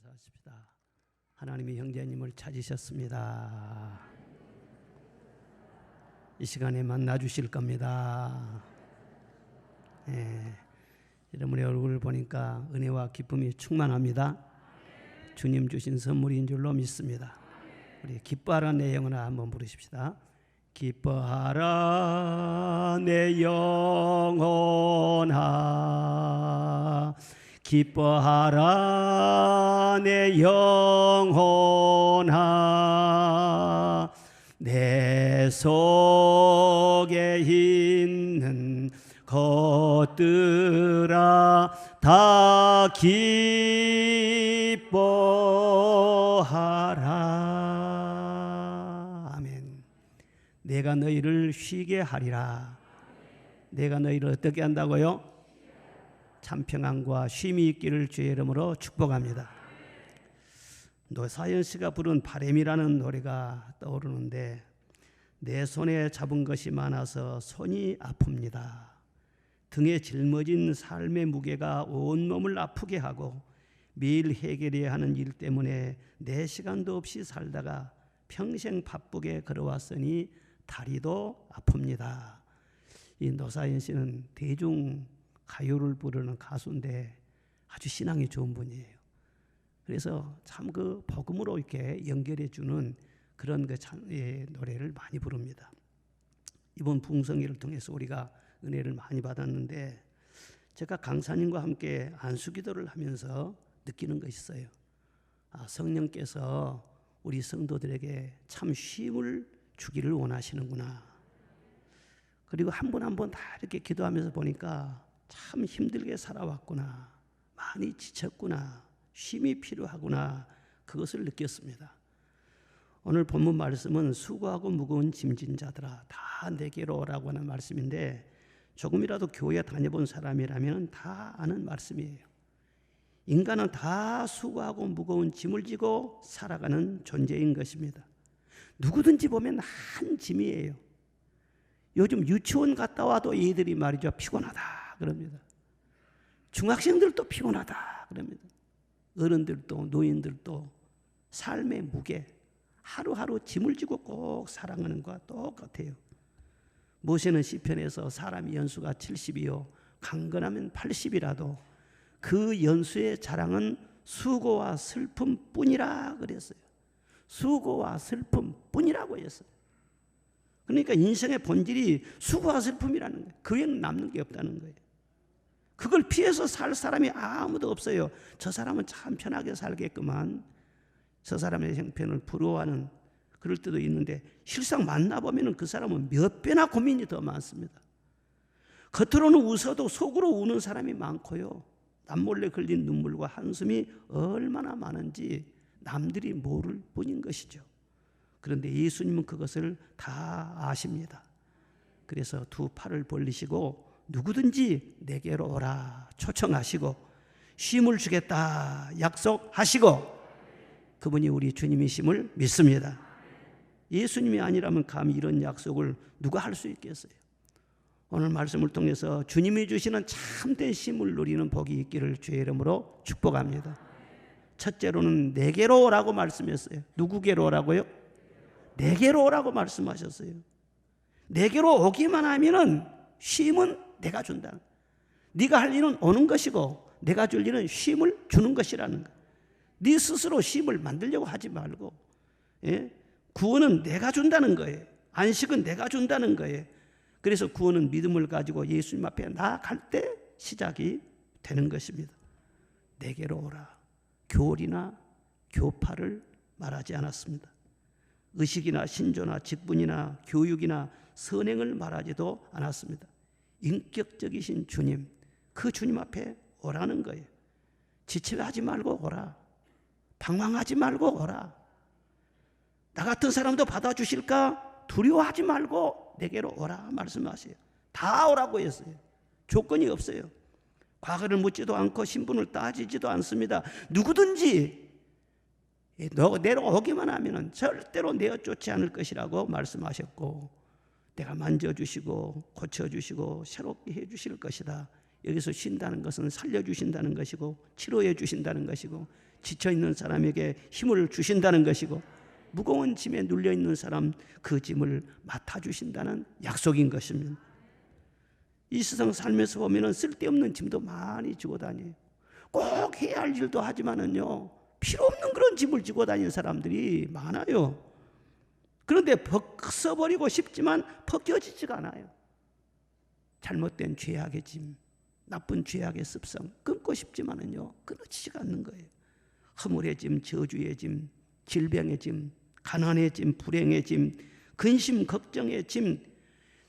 인사하십시다. 하나님이 형제님을 찾으셨습니다. 이 시간에 만나 주실 겁니다. 여러분의 얼굴을 보니까 은혜와 기쁨이 충만합니다. 주님 주신 선물인 줄로 믿습니다. 우리 기뻐하라 내 영혼아 한번 부르십시다. 기뻐하라 내 영혼아, 기뻐하라 내 영혼아, 내 속에 있는 것들아 다 기뻐하라. 아멘. 내가 너희를 쉬게 하리라. 내가 너희를 어떻게 한다고요? 참 평안과 쉼이 있기를 주의 이름으로 축복합니다. 노사연 씨가 부른 바람이라는 노래가 떠오르는데, 내 손에 잡은 것이 많아서 손이 아픕니다. 등에 짊어진 삶의 무게가 온몸을 아프게 하고 매일 해결해야 하는 일 때문에 내 시간도 없이 살다가 평생 바쁘게 걸어왔으니 다리도 아픕니다. 이 노사연 씨는 대중 가요를 부르는 가수인데 아주 신앙이 좋은 분이에요. 그래서 참 그 복음으로 이렇게 연결해 주는 그런 그 노래를 많이 부릅니다. 이번 부흥성회를 통해서 우리가 은혜를 많이 받았는데, 제가 강사님과 함께 안수기도를 하면서 느끼는 것이 있어요. 성령께서 우리 성도들에게 참 쉼을 주기를 원하시는구나. 그리고 한 분 한 분 다 이렇게 기도하면서 보니까 참 힘들게 살아왔구나, 많이 지쳤구나, 쉼이 필요하구나, 그것을 느꼈습니다. 오늘 본문 말씀은 수고하고 무거운 짐진 자들아 다 내게로 오라고 하는 말씀인데, 조금이라도 교회 다녀본 사람이라면 다 아는 말씀이에요. 인간은 다 수고하고 무거운 짐을 지고 살아가는 존재인 것입니다. 누구든지 보면 한 짐이에요. 요즘 유치원 갔다 와도 얘들이 말이죠, 피곤하다 그럽니다. 중학생들도 피곤하다 그럽니다. 어른들도 노인들도 삶의 무게, 하루하루 짐을 지고 꼭 살아가는 것과 똑같아요. 모세는 시편에서 사람이 연수가 70이요 강건하면 80이라도 그 연수의 자랑은 수고와 슬픔뿐이라 그랬어요. 수고와 슬픔뿐이라고 했어요. 그러니까 인생의 본질이 수고와 슬픔이라는 거예요. 그 외에는 남는 게 없다는 거예요. 그걸 피해서 살 사람이 아무도 없어요. 저 사람은 참 편하게 살겠구만, 저 사람의 형편을 부러워하는 그럴 때도 있는데, 실상 만나보면 그 사람은 몇 배나 고민이 더 많습니다. 겉으로는 웃어도 속으로 우는 사람이 많고요, 남몰래 흘린 눈물과 한숨이 얼마나 많은지 남들이 모를 뿐인 것이죠. 그런데 예수님은 그것을 다 아십니다. 그래서 두 팔을 벌리시고 누구든지 내게로 오라 초청하시고 쉼을 주겠다 약속하시고, 그분이 우리 주님이심을 믿습니다. 예수님이 아니라면 감히 이런 약속을 누가 할 수 있겠어요? 오늘 말씀을 통해서 주님이 주시는 참된 쉼을 누리는 복이 있기를 주의 이름으로 축복합니다. 첫째로는 내게로 오라고 말씀했어요. 누구게로 오라고요? 내게로 오라고 말씀하셨어요. 내게로 오기만 하면은 쉼은 내가 준다. 네가 할 일은 오는 것이고 내가 줄 일은 쉼을 주는 것이라는 거예요. 네 스스로 쉼을 만들려고 하지 말고, 구원은 내가 준다는 거예요. 안식은 내가 준다는 거예요. 그래서 구원은 믿음을 가지고 예수님 앞에 나아갈 때 시작이 되는 것입니다. 내게로 오라. 교리나 교파를 말하지 않았습니다. 의식이나 신조나 직분이나 교육이나 선행을 말하지도 않았습니다. 인격적이신 주님, 그 주님 앞에 오라는 거예요. 지체하지 말고 오라. 방황하지 말고 오라. 나 같은 사람도 받아주실까 두려워하지 말고 내게로 오라 말씀하세요. 다 오라고 했어요. 조건이 없어요. 과거를 묻지도 않고 신분을 따지지도 않습니다. 누구든지 내려오기만 하면 절대로 내어쫓지 않을 것이라고 말씀하셨고, 내가 만져주시고 고쳐주시고 새롭게 해주실 것이다, 여기서 쉰다는 것은 살려주신다는 것이고 치료해 주신다는 것이고 지쳐있는 사람에게 힘을 주신다는 것이고 무거운 짐에 눌려있는 사람 그 짐을 맡아주신다는 약속인 것입니다. 이 세상 살면서 보면 쓸데없는 짐도 많이 지고 다녀요. 꼭 해야 할 일도 하지만은요 필요 없는 그런 짐을 지고 다니는 사람들이 많아요. 그런데 벗어버리고 싶지만 벗겨지지가 않아요. 잘못된 죄악의 짐, 나쁜 죄악의 습성 끊고 싶지만은요 끊어지지가 않는 거예요. 허물의 짐, 저주의 짐, 질병의 짐, 가난의 짐, 불행의 짐, 근심, 걱정의 짐,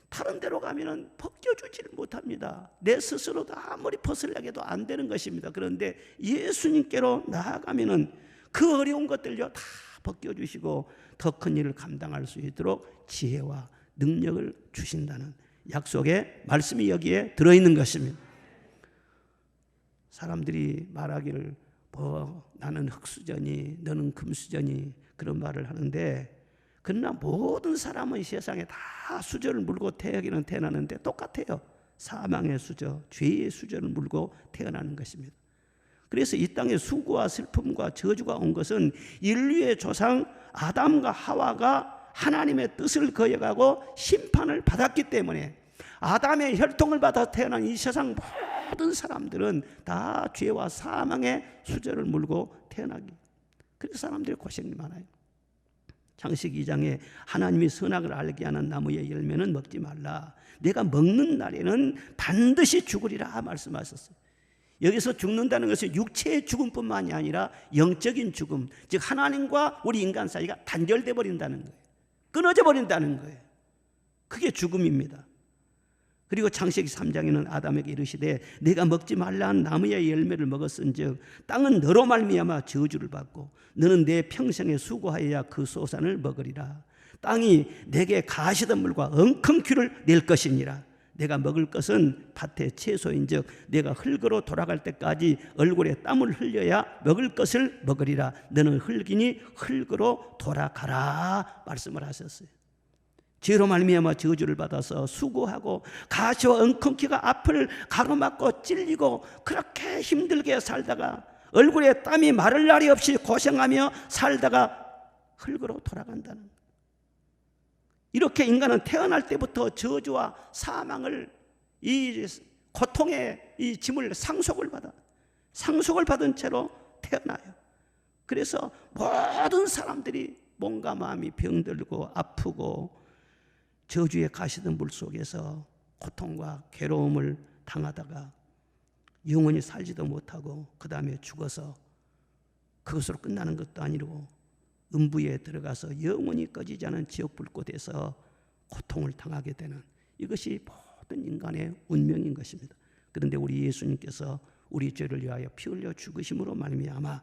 다른 데로 가면은 벗겨주지를 못합니다. 내 스스로도 아무리 벗으려고 해도 안 되는 것입니다. 그런데 예수님께로 나아가면은 그 어려운 것들요 다 벗겨주시고 더 큰 일을 감당할 수 있도록 지혜와 능력을 주신다는 약속의 말씀이 여기에 들어있는 것입니다. 사람들이 말하기를 나는 흙수저니 너는 금수저니 그런 말을 하는데, 그러나 모든 사람은 세상에 다 수저를 물고 태어나는데 똑같아요. 사망의 수저, 죄의 수저를 물고 태어나는 것입니다. 그래서 이 땅에 수고와 슬픔과 저주가 온 것은 인류의 조상 아담과 하와가 하나님의 뜻을 거역하고 심판을 받았기 때문에, 아담의 혈통을 받아 태어난 이 세상 모든 사람들은 다 죄와 사망의 수저를 물고 태어나기. 그래서 사람들이 고생이 많아요. 창세기 2장에 하나님이 선악을 알게 하는 나무의 열매는 먹지 말라, 내가 먹는 날에는 반드시 죽으리라 말씀하셨어요. 여기서 죽는다는 것은 육체의 죽음뿐만이 아니라 영적인 죽음, 즉 하나님과 우리 인간 사이가 단절돼 버린다는 거예요. 끊어져 버린다는 거예요. 그게 죽음입니다. 그리고 창세기 3장에는 아담에게 이르시되 내가 먹지 말라 한 나무의 열매를 먹었은즉 땅은 너로 말미암아 저주를 받고 너는 내 평생에 수고하여야 그 소산을 먹으리라. 땅이 내게 가시덤불과 엉겅퀴를 낼 것이니라. 내가 먹을 것은 밭의 채소인즉 내가 흙으로 돌아갈 때까지 얼굴에 땀을 흘려야 먹을 것을 먹으리라. 너는 흙이니 흙으로 돌아가라 말씀을 하셨어요. 죄로 말미암아 저주를 받아서 수고하고 가시와 엉겅퀴가 앞을 가로막고 찔리고 그렇게 힘들게 살다가 얼굴에 땀이 마를 날이 없이 고생하며 살다가 흙으로 돌아간다는 거예요. 이렇게 인간은 태어날 때부터 저주와 사망을, 이 고통의 이 짐을 상속을 받은 채로 태어나요. 그래서 모든 사람들이 몸과 마음이 병들고 아프고 저주의 가시덤불 속에서 고통과 괴로움을 당하다가 영원히 살지도 못하고 그 다음에 죽어서 그것으로 끝나는 것도 아니고 음부에 들어가서 영원히 꺼지지 않은 지옥 불꽃에서 고통을 당하게 되는, 이것이 모든 인간의 운명인 것입니다. 그런데 우리 예수님께서 우리 죄를 위하여 피 흘려 죽으심으로 말미암아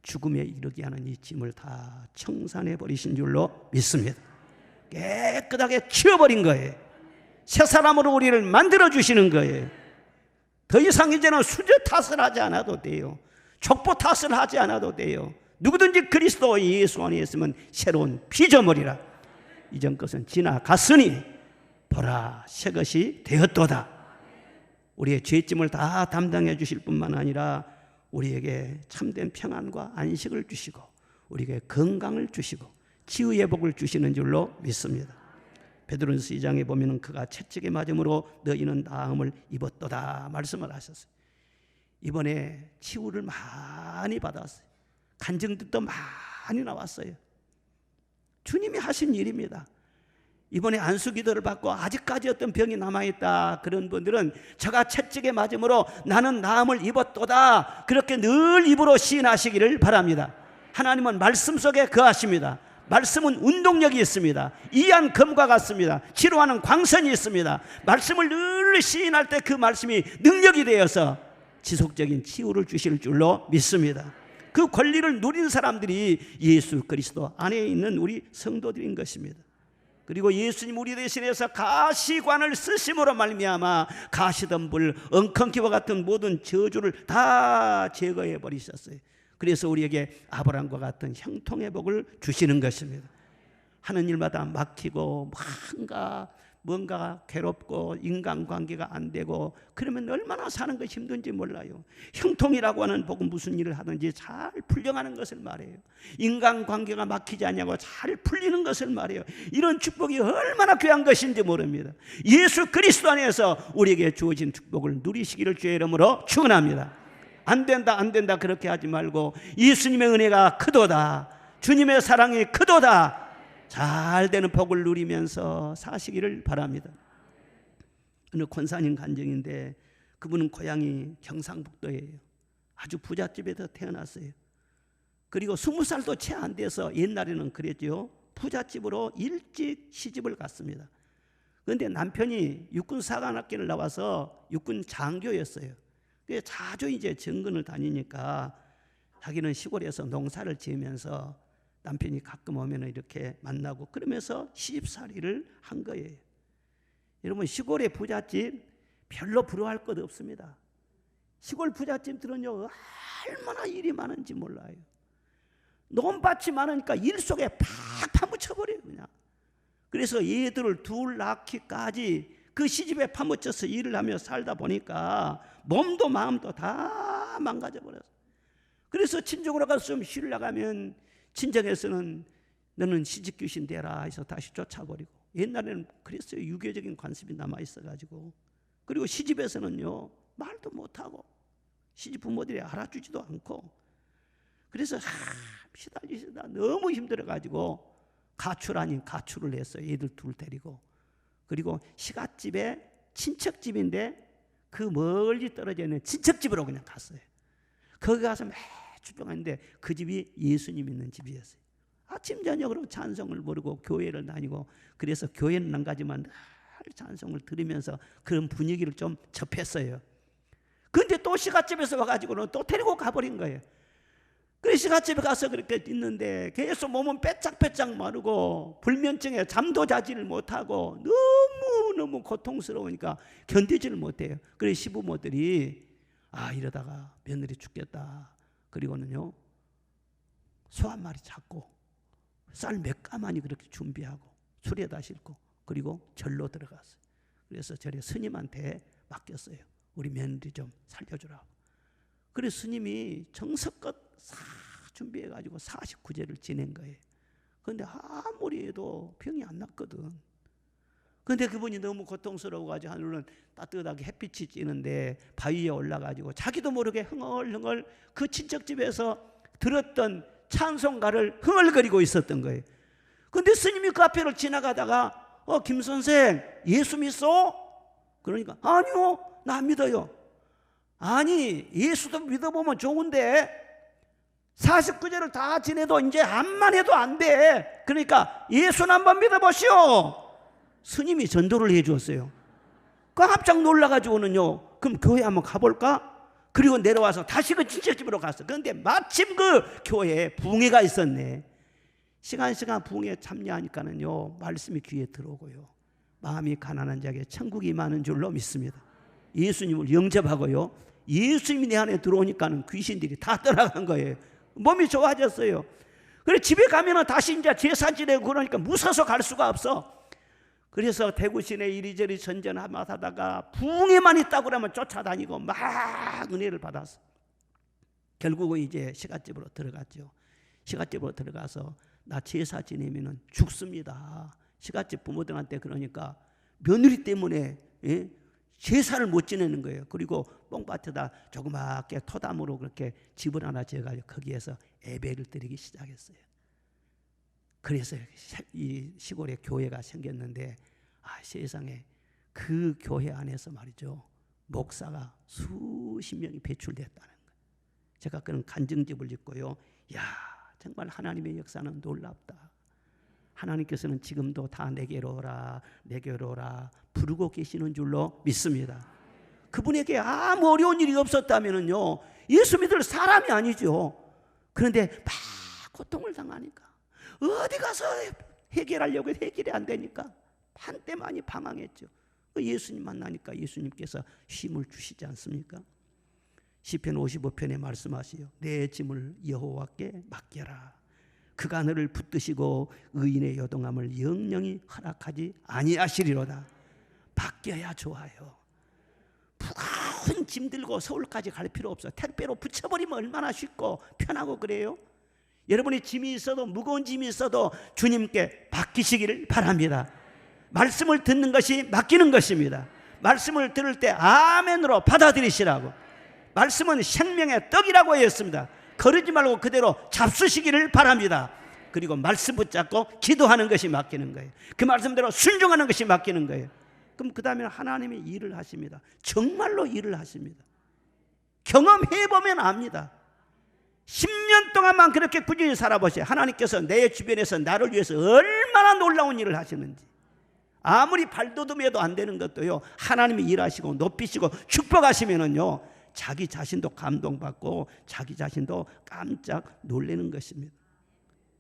죽음에 이르게 하는 이 짐을 다 청산해 버리신 줄로 믿습니다. 깨끗하게 치워버린 거예요. 새 사람으로 우리를 만들어 주시는 거예요. 더 이상 이제는 수저 탓을 하지 않아도 돼요. 족보 탓을 하지 않아도 돼요. 누구든지 그리스도 예수 안에 있으면 새로운 피조물이라. 이전 것은 지나갔으니 보라 새 것이 되었도다. 우리의 죄짐을 다 담당해 주실 뿐만 아니라 우리에게 참된 평안과 안식을 주시고 우리에게 건강을 주시고 치유의 복을 주시는 줄로 믿습니다. 베드로전서 2장에 보면 그가 채찍에 맞음으로 너희는 나음을 입었도다 말씀을 하셨어요. 이번에 치유를 많이 받았어요. 간증들도 많이 나왔어요. 주님이 하신 일입니다. 이번에 안수기도를 받고 아직까지 어떤 병이 남아있다 그런 분들은 저가 채찍에 맞음으로 나는 나음을 입었도다 그렇게 늘 입으로 시인하시기를 바랍니다. 하나님은 말씀 속에 거하십니다. 말씀은 운동력이 있습니다. 이한 검과 같습니다. 치료하는 광선이 있습니다. 말씀을 늘 시인할 때 그 말씀이 능력이 되어서 지속적인 치유를 주실 줄로 믿습니다. 그 권리를 누린 사람들이 예수 그리스도 안에 있는 우리 성도들인 것입니다. 그리고 예수님 우리 대신해서 가시관을 쓰심으로 말미암아 가시덤불 엉겅퀴와 같은 모든 저주를 다 제거해 버리셨어요. 그래서 우리에게 아브라함과 같은 형통의 복을 주시는 것입니다. 하는 일마다 막히고 뭔가 뭔가 괴롭고 인간관계가 안 되고 그러면 얼마나 사는 것이 힘든지 몰라요. 형통이라고 하는 복은 무슨 일을 하든지 잘 풀려가는 것을 말해요. 인간관계가 막히지 않냐고 잘 풀리는 것을 말해요. 이런 축복이 얼마나 귀한 것인지 모릅니다. 예수 그리스도 안에서 우리에게 주어진 축복을 누리시기를 주의 이름으로 축원합니다. 안 된다 안 된다 그렇게 하지 말고 예수님의 은혜가 크도다, 주님의 사랑이 크도다, 잘 되는 복을 누리면서 사시기를 바랍니다. 어느 권사님 간증인데 그분은 고향이 경상북도예요. 아주 부잣집에서 태어났어요. 그리고 20살도 채 안 돼서 옛날에는 그랬죠. 부잣집으로 일찍 시집을 갔습니다. 그런데 남편이 육군사관학교를 나와서 육군 장교였어요. 자주 이제 정근을 다니니까 자기는 시골에서 농사를 지으면서 남편이 가끔 오면 이렇게 만나고 그러면서 시집살이를 한 거예요. 여러분, 시골의 부잣집 별로 부러워할 것 없습니다. 시골 부잣집들은요 얼마나 일이 많은지 몰라요. 논밭이 많으니까 일 속에 팍 파묻혀버려요 그냥. 그래서 얘들을 둘 낳기까지 그 시집에 파묻혀서 일을 하며 살다 보니까 몸도 마음도 다 망가져버렸어요. 그래서 친정으로 가서 좀 쉬려고 하면 친정에서는 너는 시집 귀신 되라 해서 다시 쫓아버리고, 옛날에는 그랬어요. 유교적인 관습이 남아있어가지고. 그리고 시집에서는요 말도 못하고 시집 부모들이 알아주지도 않고, 그래서 시달리시다 너무 힘들어가지고 가출 아닌 가출을 했어요. 얘들 둘 데리고. 그리고 시갓집에 친척집인데 그 멀리 떨어져 있는 친척집으로 그냥 갔어요. 거기 가서 매주 종았는데 그 집이 예수님 있는 집이었어요. 아침 저녁으로 찬송을 부르고 교회를 다니고, 그래서 교회는 안 가지만 늘 찬송을 들으면서 그런 분위기를 좀 접했어요. 그런데 또 시갓집에서 와가지고는 또 데리고 가버린 거예요. 그래서 시갓집에 가서 그렇게 있는데 계속 몸은 빼짝빼짝 마르고 불면증에 잠도 자지를 못하고 너무너무 고통스러우니까 견디지를 못해요. 그래서 시부모들이 이러다가 며느리 죽겠다. 그리고는요 소 한 마리 잡고 쌀 몇 가마니 그렇게 준비하고 술에다 싣고 그리고 절로 들어갔어요. 그래서 절에 스님한테 맡겼어요. 우리 며느리 좀 살려주라고. 그래서 스님이 정성껏 다 준비해가지고 49제를 지낸 거예요. 그런데 아무리 해도 병이 안 났거든. 그런데 그분이 너무 고통스러워가지고 하늘은 따뜻하게 햇빛이 찌는데 바위에 올라가지고 자기도 모르게 흥얼흥얼 그 친척집에서 들었던 찬송가를 흥얼거리고 있었던 거예요. 그런데 스님이 그 앞에를 지나가다가 김 선생 예수 믿소? 그러니까 아니요 나 안 믿어요. 아니 예수도 믿어보면 좋은데 49제를 다 지내도 이제 암만 해도 안 돼. 그러니까 예수는 한번 믿어보시오. 스님이 전도를 해 주었어요. 깜짝 놀라가지고는요 그럼 교회 한번 가볼까? 그리고 내려와서 다시 그 친척집으로 갔어. 그런데 마침 그 교회에 붕해가 있었네. 시간 붕해에 참여하니까는요 말씀이 귀에 들어오고요 마음이 가난한 자에게 천국이 많은 줄로 믿습니다. 예수님을 영접하고요 예수님이 내 안에 들어오니까는 귀신들이 다 떠나간 거예요. 몸이 좋아졌어요. 그래 집에 가면은 다시 이제 제사 지내고 그러니까 무서워서 갈 수가 없어. 그래서 대구 시내 이리저리 전전하다가 붕해만 있다고 그러면 쫓아다니고 막 은혜를 받았어. 결국은 이제 시갓집으로 들어갔죠. 시갓집으로 들어가서 나 제사 지내면은 죽습니다. 시갓집 부모들한테 그러니까 며느리 때문에 제사를 못 지내는 거예요. 그리고 뽕밭에다 조그맣게 토담으로 그렇게 집을 하나 지어가지고 거기에서 예배를 드리기 시작했어요. 그래서 이 시골에 교회가 생겼는데 세상에 그 교회 안에서 말이죠 목사가 수십 명이 배출됐다는 거예요. 제가 그런 간증집을 짓고요. 정말 하나님의 역사는 놀랍다. 하나님께서는 지금도 다 내게로 오라 내게로 오라 부르고 계시는 줄로 믿습니다. 그분에게 아무 어려운 일이 없었다면요 예수 믿을 사람이 아니죠. 그런데 막 고통을 당하니까 어디 가서 해결하려고 해도 해결이 안 되니까 한때 많이 방황했죠. 예수님 만나니까 예수님께서 힘을 주시지 않습니까? 시편 55편에 말씀하시요 내 짐을 여호와께 맡겨라. 그가 너를 붙드시고 의인의 요동함을 영영히 허락하지 아니하시리로다. 바뀌어야 좋아요. 무거운 짐 들고 서울까지 갈 필요 없어. 택배로 붙여버리면 얼마나 쉽고 편하고 그래요. 여러분의 짐이 있어도, 무거운 짐이 있어도 주님께 맡기시기를 바랍니다. 말씀을 듣는 것이 맡기는 것입니다. 말씀을 들을 때 아멘으로 받아들이시라고. 말씀은 생명의 떡이라고 했습니다. 거르지 말고 그대로 잡수시기를 바랍니다. 그리고 말씀 붙잡고 기도하는 것이 맡기는 거예요. 그 말씀대로 순종하는 것이 맡기는 거예요. 그럼 그 다음에 하나님이 일을 하십니다. 정말로 일을 하십니다. 경험해보면 압니다. 10년 동안만 그렇게 꾸준히 살아보세요. 하나님께서 내 주변에서 나를 위해서 얼마나 놀라운 일을 하시는지. 아무리 발돋움해도 안 되는 것도요, 하나님이 일하시고 높이시고 축복하시면은요, 자기 자신도 감동받고 자기 자신도 깜짝 놀라는 것입니다.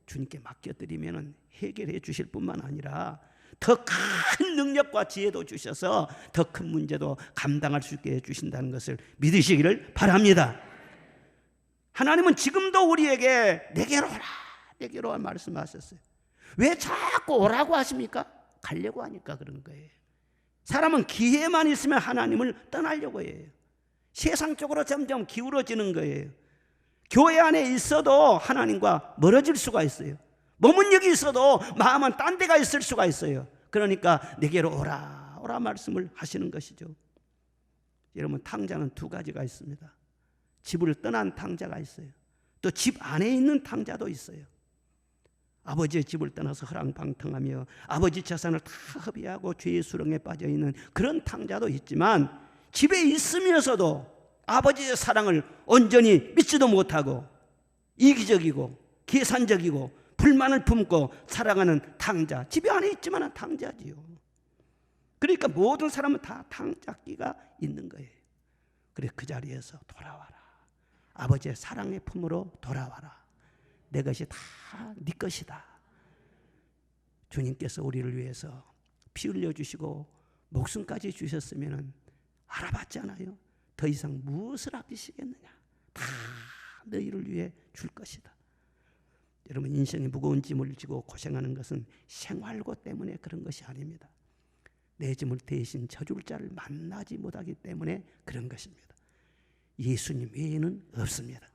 주님께 맡겨드리면은 해결해 주실 뿐만 아니라 더 큰 능력과 지혜도 주셔서 더 큰 문제도 감당할 수 있게 해주신다는 것을 믿으시기를 바랍니다. 하나님은 지금도 우리에게 내게로 오라, 내게로 오라 말씀하셨어요. 왜 자꾸 오라고 하십니까? 가려고 하니까 그런 거예요. 사람은 기회만 있으면 하나님을 떠나려고 해요. 세상 쪽으로 점점 기울어지는 거예요. 교회 안에 있어도 하나님과 멀어질 수가 있어요. 몸은 여기 있어도 마음은 딴 데가 있을 수가 있어요. 그러니까 내게로 오라, 오라 말씀을 하시는 것이죠. 여러분, 탕자는 두 가지가 있습니다. 집을 떠난 탕자가 있어요. 또 집 안에 있는 탕자도 있어요. 아버지의 집을 떠나서 허랑방탕하며 아버지 재산을 다 허비하고 죄의 수렁에 빠져있는 그런 탕자도 있지만, 집에 있으면서도 아버지의 사랑을 온전히 믿지도 못하고 이기적이고 계산적이고 불만을 품고 살아가는 탕자, 집에 안에 있지만 탕자지요. 그러니까 모든 사람은 다 탕자기가 있는 거예요. 그래, 그 자리에서 돌아와라. 아버지의 사랑의 품으로 돌아와라. 내 것이 다 네 것이다. 주님께서 우리를 위해서 피 흘려주시고 목숨까지 주셨으면 알아봤잖아요. 더 이상 무엇을 아끼시겠느냐. 다 너희를 위해 줄 것이다. 여러분, 인생의 무거운 짐을 지고 고생하는 것은 생활고 때문에 그런 것이 아닙니다. 내 짐을 대신 져줄 자를 만나지 못하기 때문에 그런 것입니다. 예수님 외에는 없습니다.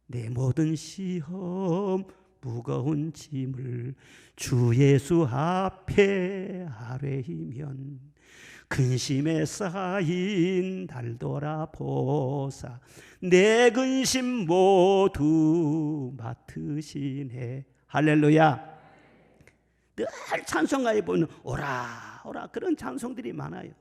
내 모든 시험 무거운 짐을 주 예수 앞에 아뢰이면 근심에 쌓인 달 돌아보사 내 근심 모두 맡으시네. 할렐루야. 늘 찬송가에 보면 오라 오라 그런 찬송들이 많아요.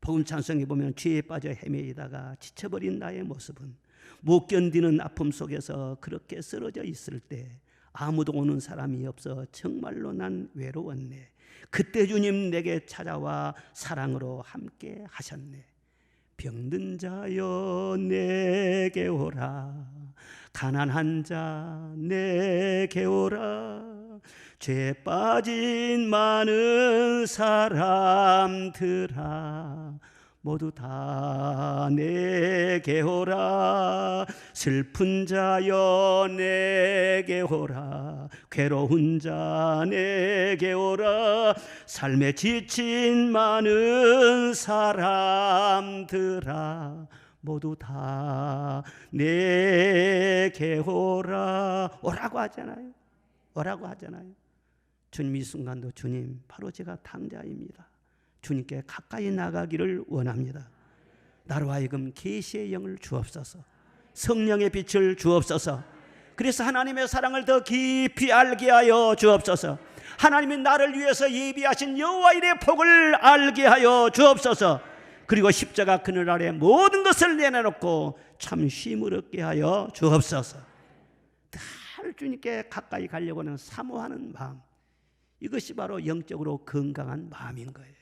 복음 찬송에 보면 죄에 빠져 헤매이다가 지쳐버린 나의 모습은 못 견디는 아픔 속에서 그렇게 쓰러져 있을 때 아무도 오는 사람이 없어 정말로 난 외로웠네. 그때 주님 내게 찾아와 사랑으로 함께 하셨네. 병든 자여 내게 오라, 가난한 자 내게 오라, 죄 빠진 많은 사람들아 모두 다 내게 오라. 슬픈 자여 내게 오라, 괴로운 자 내게 오라, 삶에 지친 많은 사람들아 모두 다 내게 오라. 오라고 하잖아요. 오라고 하잖아요. 주님, 이 순간도 주님, 바로 제가 탕자입니다. 주님께 가까이 나가기를 원합니다. 나로 하여금 계시의 영을 주옵소서, 성령의 빛을 주옵소서. 그래서 하나님의 사랑을 더 깊이 알게 하여 주옵소서. 하나님이 나를 위해서 예비하신 여호와 일의 복을 알게 하여 주옵소서. 그리고 십자가 그늘 아래 모든 것을 내려놓고 참 쉼을 얻게 하여 주옵소서. 늘 주님께 가까이 가려고 하는 사모하는 마음, 이것이 바로 영적으로 건강한 마음인 거예요.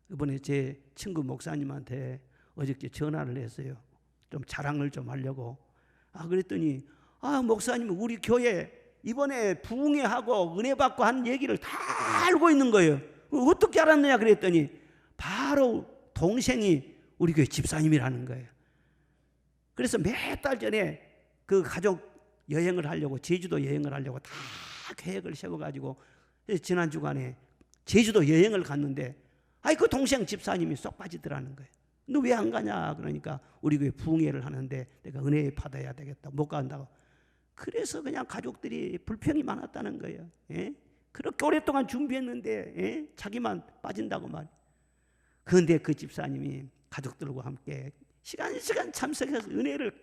이번에 제 친구 목사님한테 어저께 전화를 했어요. 좀 자랑을 좀 하려고. 그랬더니 목사님 우리 교회 이번에 부흥회하고 은혜 받고 한 얘기를 다 알고 있는 거예요. 어떻게 알았느냐 그랬더니 바로 동생이 우리 교회 집사님이라는 거예요. 그래서 몇 달 전에 그 가족 여행을 하려고, 제주도 여행을 하려고 다 계획을 세워가지고 지난 주간에 제주도 여행을 갔는데, 그 동생 집사님이 쏙 빠지더라는 거예요. 너 왜 안 가냐? 그러니까 우리 교회 부흥회를 하는데 내가 은혜 받아야 되겠다, 못 간다고. 그래서 그냥 가족들이 불평이 많았다는 거예요. 예? 그렇게 오랫동안 준비했는데, 예? 자기만 빠진다고 말이에요. 그런데 그 집사님이 가족들과 함께 시간 참석해서 은혜를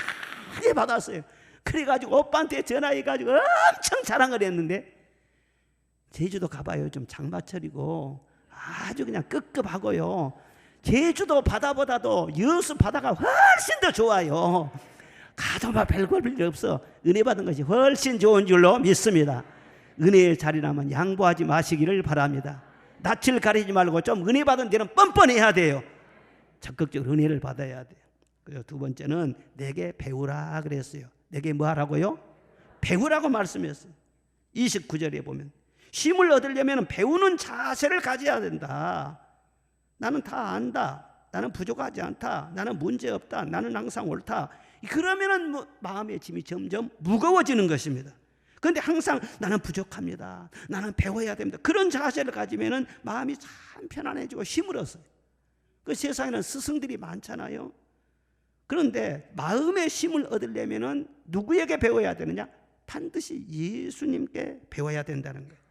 크게 받았어요. 그래가지고 오빠한테 전화해가지고 엄청 자랑을 했는데, 제주도 가봐요. 좀 장마철이고 아주 그냥 끄급하고요. 제주도 바다보다도 여수 바다가 훨씬 더 좋아요. 가도 별걸 없어. 은혜 받은 것이 훨씬 좋은 줄로 믿습니다. 은혜의 자리라면 양보하지 마시기를 바랍니다. 낯을 가리지 말고 좀 은혜 받은 데는 뻔뻔해야 돼요. 적극적으로 은혜를 받아야 돼요. 그리고 두 번째는 내게 배우라 그랬어요. 내게 뭐 하라고요? 배우라고 말씀했어요. 29절에 보면 쉼을 얻으려면 배우는 자세를 가져야 된다. 나는 다 안다. 나는 부족하지 않다. 나는 문제없다. 나는 항상 옳다. 그러면은 마음의 짐이 점점 무거워지는 것입니다. 그런데 항상 나는 부족합니다. 나는 배워야 됩니다. 그런 자세를 가지면은 마음이 참 편안해지고 힘을 얻어요. 그 세상에는 스승들이 많잖아요. 그런데 마음의 힘을 얻으려면은 누구에게 배워야 되느냐? 반드시 예수님께 배워야 된다는 거예요.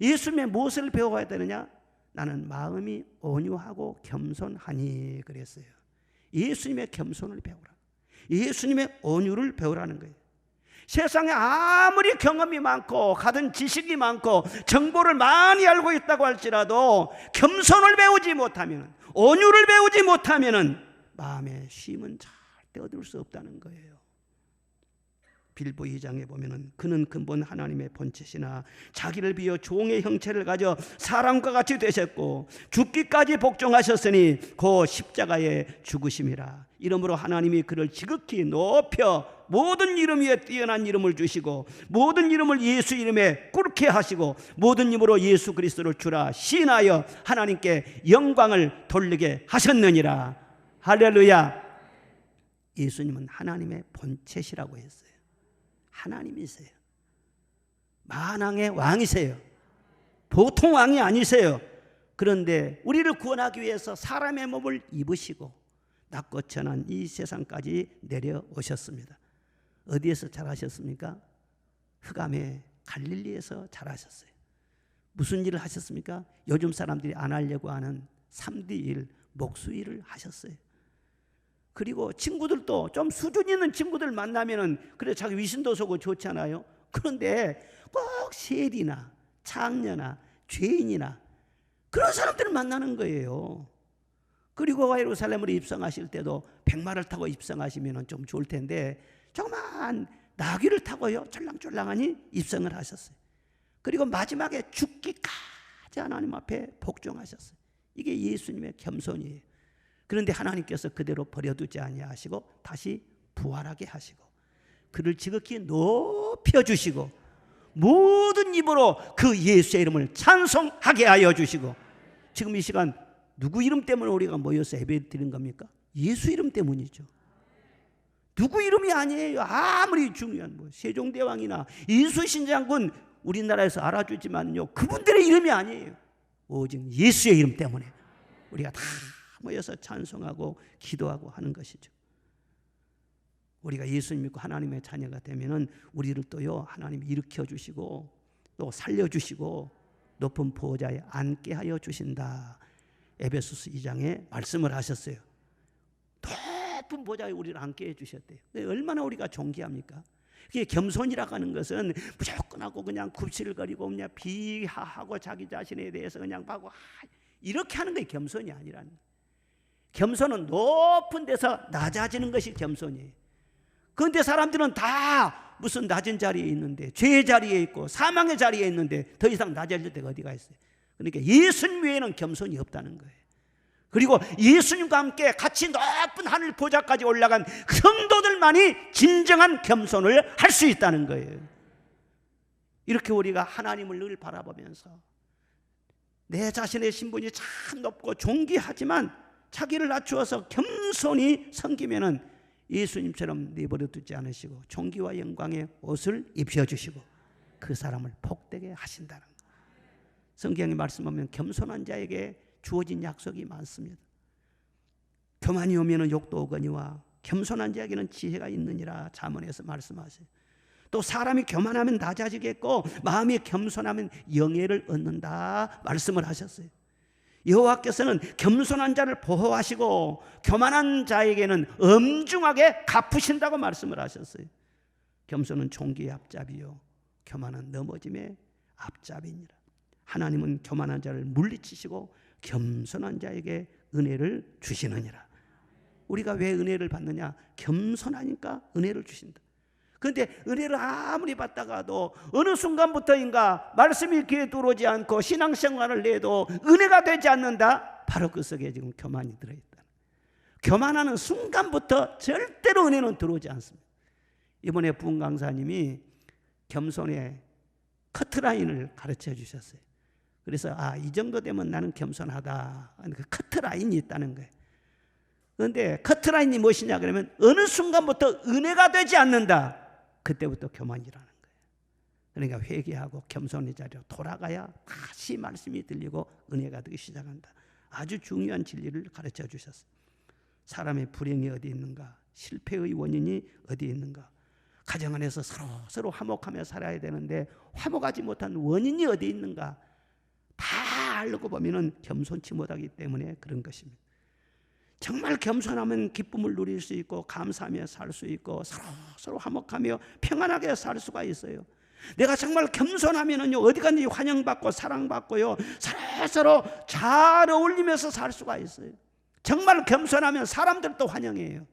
예수님의 무엇을 배워야 되느냐? 나는 마음이 온유하고 겸손하니 그랬어요. 예수님의 겸손을 배우라. 예수님의 온유를 배우라는 거예요. 세상에 아무리 경험이 많고 가진 지식이 많고 정보를 많이 알고 있다고 할지라도 겸손을 배우지 못하면, 온유를 배우지 못하면 마음의 쉼은 절대 얻을 수 없다는 거예요. 빌보 2장에 보면은 그는 근본 하나님의 본체시나 자기를 비워 종의 형체를 가져 사람과 같이 되셨고 죽기까지 복종하셨으니 그 십자가에 죽으심이라. 이러므로 하나님이 그를 지극히 높여 모든 이름 위에 뛰어난 이름을 주시고 모든 이름을 예수 이름에 꿇게 하시고 모든 이름으로 예수 그리스도를 주라 시인하여 하나님께 영광을 돌리게 하셨느니라. 할렐루야. 예수님은 하나님의 본체시라고 했어요. 하나님이세요. 만왕의 왕이세요. 보통 왕이 아니세요. 그런데 우리를 구원하기 위해서 사람의 몸을 입으시고 낮고 천한 이 세상까지 내려오셨습니다. 어디에서 자라셨습니까? 흑암의 갈릴리에서 자라셨어요. 무슨 일을 하셨습니까? 요즘 사람들이 안 하려고 하는 3D 일, 목수일을 하셨어요. 그리고 친구들도 좀 수준 있는 친구들 만나면은 그래 자기 위신도 서고 좋잖아요. 그런데 꼭 세리나 창녀나 죄인이나 그런 사람들을 만나는 거예요. 그리고 예루살렘으로 입성하실 때도 백마를 타고 입성하시면 좀 좋을 텐데 조그만 나귀를 타고요 쫄랑쫄랑하니 입성을 하셨어요. 그리고 마지막에 죽기까지 하나님 앞에 복종하셨어요. 이게 예수님의 겸손이에요. 그런데 하나님께서 그대로 버려두지 아니하시고 다시 부활하게 하시고 그를 지극히 높여주시고 모든 입으로 그 예수의 이름을 찬송하게 하여 주시고 지금 이 시간 누구 이름 때문에 우리가 모여서 예배 드리는 겁니까? 예수 이름 때문이죠. 누구 이름이 아니에요. 아무리 중요한 세종대왕이나 이수신장군 우리나라에서 알아주지만요 그분들의 이름이 아니에요. 오직 예수의 이름 때문에 우리가 다 모여서 찬송하고 기도하고 하는 것이죠. 우리가 예수님 믿고 하나님의 자녀가 되면은 우리를 또요 하나님이 일으켜 주시고 또 살려 주시고 높은 보좌에 앉게 하여 주신다. 에베소서 2장에 말씀을 하셨어요. 높은 보좌에 우리를 앉게 해 주셨대요. 얼마나 우리가 존귀합니까? 그게 겸손이라고 하는 것은 무조건하고 그냥 굽실거리고 그냥 비하하고 자기 자신에 대해서 그냥 하고 이렇게 하는 게 겸손이 아니라는 거예요. 겸손은 높은 데서 낮아지는 것이 겸손이에요. 그런데 사람들은 다 무슨 낮은 자리에 있는데 죄의 자리에 있고 사망의 자리에 있는데 더 이상 낮아질 데가 어디가 있어요. 그러니까 예수님 외에는 겸손이 없다는 거예요. 그리고 예수님과 함께 같이 높은 하늘 보좌까지 올라간 성도들만이 진정한 겸손을 할 수 있다는 거예요. 이렇게 우리가 하나님을 늘 바라보면서 내 자신의 신분이 참 높고 존귀하지만 자기를 낮추어서 겸손히 섬기면은 예수님처럼 내버려 두지 않으시고 존귀와 영광의 옷을 입혀주시고 그 사람을 복되게 하신다는 것. 성경에 말씀하면 겸손한 자에게 주어진 약속이 많습니다. 교만이 오면 욕도 오거니와 겸손한 자에게는 지혜가 있느니라 잠언에서 말씀하세요. 또 사람이 교만하면 낮아지겠고 마음이 겸손하면 영예를 얻는다 말씀을 하셨어요. 여호와께서는 겸손한 자를 보호하시고 교만한 자에게는 엄중하게 갚으신다고 말씀을 하셨어요. 겸손은 존귀의 앞잡이요 교만은 넘어짐의 앞잡이니라. 하나님은 교만한 자를 물리치시고 겸손한 자에게 은혜를 주시느니라. 우리가 왜 은혜를 받느냐? 겸손하니까 은혜를 주신다. 그런데 은혜를 아무리 받다가도 어느 순간부터인가 말씀이 귀에 들어오지 않고 신앙생활을 해도 은혜가 되지 않는다. 바로 그 속에 지금 교만이 들어있다. 교만하는 순간부터 절대로 은혜는 들어오지 않습니다. 이번에 부흥 강사님이 겸손의 커트라인을 가르쳐 주셨어요. 그래서 이 정도 되면 나는 겸손하다. 그 커트라인이 있다는 거예요. 그런데 커트라인이 무엇이냐 그러면 어느 순간부터 은혜가 되지 않는다. 그때부터 교만이라는 거예요. 그러니까 회개하고 겸손의 자리로 돌아가야 다시 말씀이 들리고 은혜가 되기 시작한다. 아주 중요한 진리를 가르쳐 주셨어요. 사람의 불행이 어디 있는가? 실패의 원인이 어디 있는가? 가정 안에서 서로 화목하며 살아야 되는데 화목하지 못한 원인이 어디 있는가? 다 알고 보면은 겸손치 못하기 때문에 그런 것입니다. 정말 겸손하면 기쁨을 누릴 수 있고 감사하며 살 수 있고 서로 화목하며 평안하게 살 수가 있어요. 내가 정말 겸손하면은요 어디가든지 환영받고 사랑받고요 서로 잘 어울리면서 살 수가 있어요. 정말 겸손하면 사람들도 환영해요.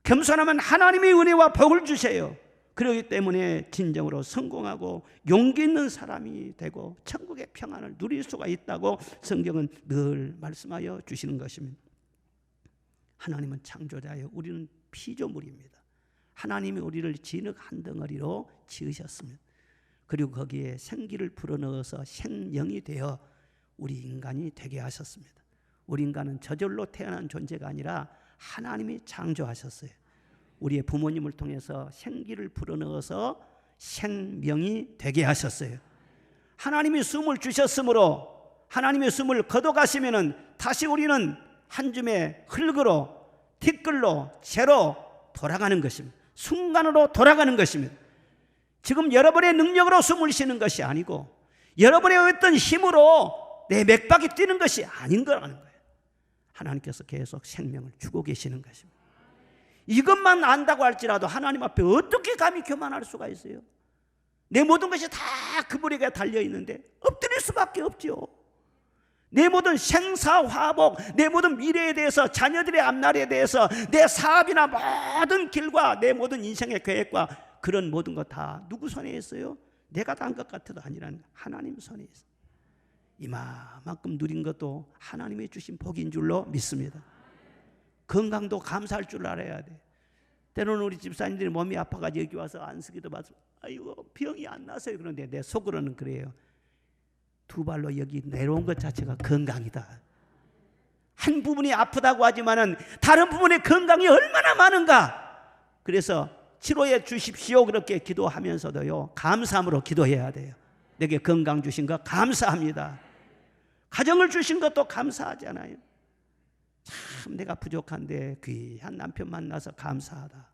겸손하면 하나님의 은혜와 복을 주세요. 그렇기 때문에 진정으로 성공하고 용기 있는 사람이 되고 천국의 평안을 누릴 수가 있다고 성경은 늘 말씀하여 주시는 것입니다. 하나님은 창조자예요. 우리는 피조물입니다. 하나님이 우리를 진흙 한 덩어리로 지으셨습니다. 그리고 거기에 생기를 불어넣어서 생명이 되어 우리 인간이 되게 하셨습니다. 우리 인간은 저절로 태어난 존재가 아니라 하나님이 창조하셨어요. 우리의 부모님을 통해서 생기를 불어넣어서 생명이 되게 하셨어요. 하나님이 숨을 주셨으므로 하나님의 숨을 거둬가시면은 다시 우리는 한 줌의 흙으로 티끌로 재로 돌아가는 것입니다. 순간으로 돌아가는 것입니다. 지금 여러분의 능력으로 숨을 쉬는 것이 아니고 여러분의 어떤 힘으로 내 맥박이 뛰는 것이 아닌 거라는 거예요. 하나님께서 계속 생명을 주고 계시는 것입니다. 이것만 안다고 할지라도 하나님 앞에 어떻게 감히 교만할 수가 있어요? 내 모든 것이 다 그분에게 달려있는데 엎드릴 수밖에 없죠. 내 모든 생사화복, 내 모든 미래에 대해서, 자녀들의 앞날에 대해서, 내 사업이나 모든 길과 내 모든 인생의 계획과 그런 모든 것 다 누구 손에 있어요? 내가 다 한 것 같아도 아니란 하나님 손에 있어요. 이만큼 누린 것도 하나님이 주신 복인 줄로 믿습니다. 건강도 감사할 줄 알아야 돼. 때로는 우리 집사님들이 몸이 아파가지고 여기 와서 안수기도 받고 아이고 병이 안 나서요. 그런데 내 속으로는 그래요. 두 발로 여기 내려온 것 자체가 건강이다. 한 부분이 아프다고 하지만은 다른 부분의 건강이 얼마나 많은가. 그래서 치료해 주십시오 그렇게 기도하면서도요 감사함으로 기도해야 돼요. 내게 건강 주신 거 감사합니다. 가정을 주신 것도 감사하잖아요. 참 내가 부족한데 귀한 남편 만나서 감사하다.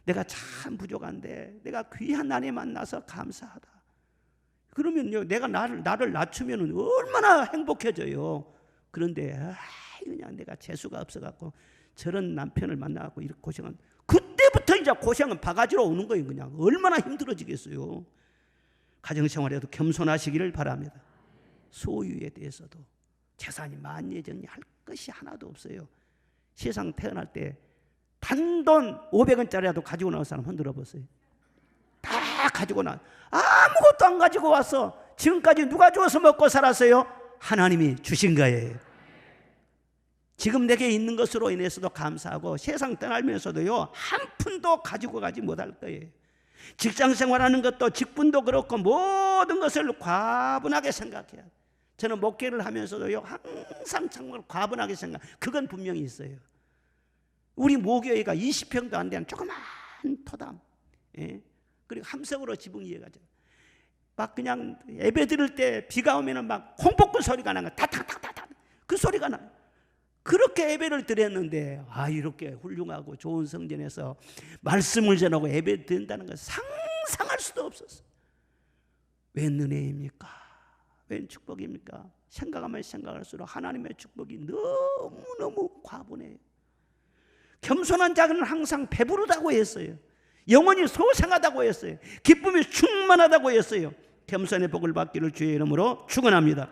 내가 참 부족한데 내가 귀한 아내 만나서 감사하다. 그러면요 내가 나를 낮추면 얼마나 행복해져요. 그런데 그냥 내가 재수가 없어갖고 저런 남편을 만나갖고 이렇게 고생한 그때부터 이제 고생은 바가지로 오는 거예요. 그냥 얼마나 힘들어지겠어요. 가정생활에도 겸손하시기를 바랍니다. 소유에 대해서도 재산이 만예정리할 것이 하나도 없어요. 세상 태어날 때 단돈 500원짜리라도 가지고 나온 사람 흔들어 보세요. 다 가지고 아무것도 안 가지고 와서 지금까지 누가 주어서 먹고 살았어요? 하나님이 주신 거예요. 지금 내게 있는 것으로 인해서도 감사하고 세상 떠나면서도요 한 푼도 가지고 가지 못할 거예요. 직장 생활하는 것도 직분도 그렇고 모든 것을 과분하게 생각해야 돼요. 저는 목회를 하면서도요 항상 정말 과분하게 생각. 그건 분명히 있어요. 우리 모교회가 20평도 안 되는 조그만 토담, 예? 그리고 함석으로 지붕 이어가지고 막 그냥 예배 드릴 때 비가 오면은 막 콩볶은 소리가 나는 거야. 타타타타타 그 소리가 나. 그렇게 예배를 드렸는데 이렇게 훌륭하고 좋은 성전에서 말씀을 전하고 예배 드린다는 걸 상상할 수도 없었어. 웬 은혜입니까? 웬 축복입니까? 생각하면 생각할수록 하나님의 축복이 너무너무 과분해요. 겸손한 자는 항상 배부르다고 했어요. 영혼이 소생하다고 했어요. 기쁨이 충만하다고 했어요. 겸손의 복을 받기를 주의 이름으로 축원합니다.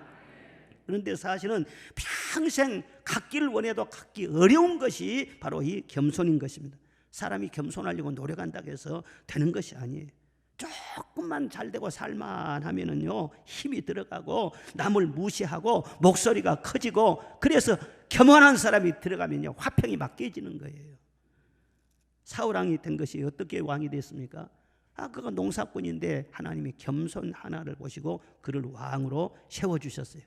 그런데 사실은 평생 갖기를 원해도 갖기 어려운 것이 바로 이 겸손인 것입니다. 사람이 겸손하려고 노력한다고 해서 되는 것이 아니에요. 조금만 잘되고 살만하면은요 힘이 들어가고 남을 무시하고 목소리가 커지고 그래서 겸손한 사람이 들어가면요 화평이 막 깨지는 거예요. 사울왕이 된 것이 어떻게 왕이 됐습니까? 그가 농사꾼인데 하나님이 겸손 하나를 보시고 그를 왕으로 세워주셨어요.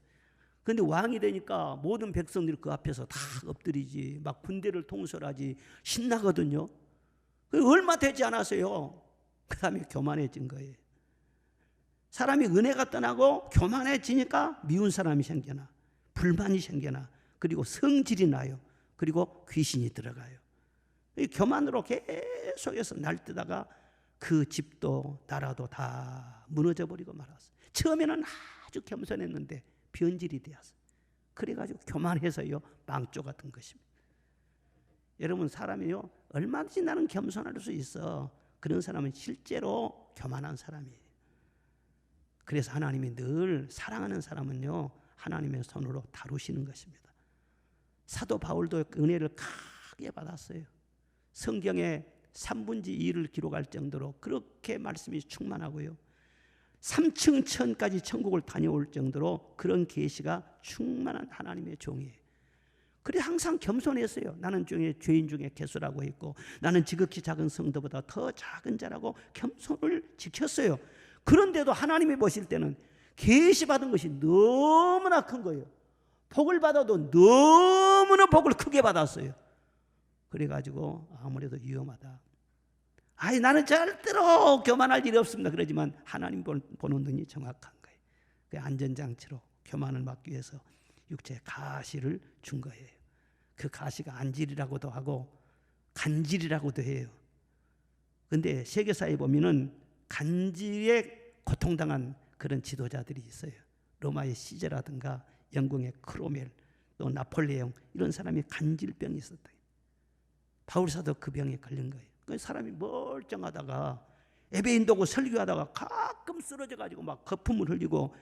그런데 왕이 되니까 모든 백성들이 그 앞에서 다 엎드리지 막 군대를 통솔하지 신나거든요. 얼마 되지 않았어요. 그 다음에 교만해진 거예요. 사람이 은혜가 떠나고 교만해지니까 미운 사람이 생겨나 불만이 생겨나 그리고 성질이 나요. 그리고 귀신이 들어가요. 이 교만으로 계속해서 날뛰다가 그 집도 나라도 다 무너져 버리고 말았어요. 처음에는 아주 겸손했는데 변질이 되었어요. 그래가지고 교만해서요 망조 같은 것입니다. 여러분 사람이요 얼마든지 나는 겸손할 수 있어. 그런 사람은 실제로 교만한 사람이에요. 그래서 하나님이 늘 사랑하는 사람은요 하나님의 손으로 다루시는 것입니다. 사도 바울도 은혜를 크게 받았어요. 성경에 3분의 2를 기록할 정도로 그렇게 말씀이 충만하고요 3층 천까지 천국을 다녀올 정도로 그런 계시가 충만한 하나님의 종이에요. 그래 항상 겸손했어요. 나는 죄인 중에 개수라고 했고 나는 지극히 작은 성도보다 더 작은 자라고 겸손을 지켰어요. 그런데도 하나님이 보실 때는 계시받은 것이 너무나 큰 거예요. 복을 받아도 너무나 복을 크게 받았어요. 그래가지고 아무래도 위험하다. 나는 절대로 교만할 일이 없습니다. 그러지만 하나님 보는 눈이 정확한 거예요. 그 안전장치로 교만을 막기 위해서 육체에 가시를 준 거예요. 그 가시가 안질이라고도 하고 간질이라고도 해요. 그런데 세계사에 보면은 간질에 고통당한 그런 지도자들이 있어요. 로마의 시제라든가 영국의 크로멜 또 나폴레옹 이런 사람이 간질병이 있었다. 바울사도 그 병에 걸린 거예요. 그 사람이 멀쩡하다가 예배인도고 설교하다가 가끔 쓰러져가지고 막 거품을 흘리고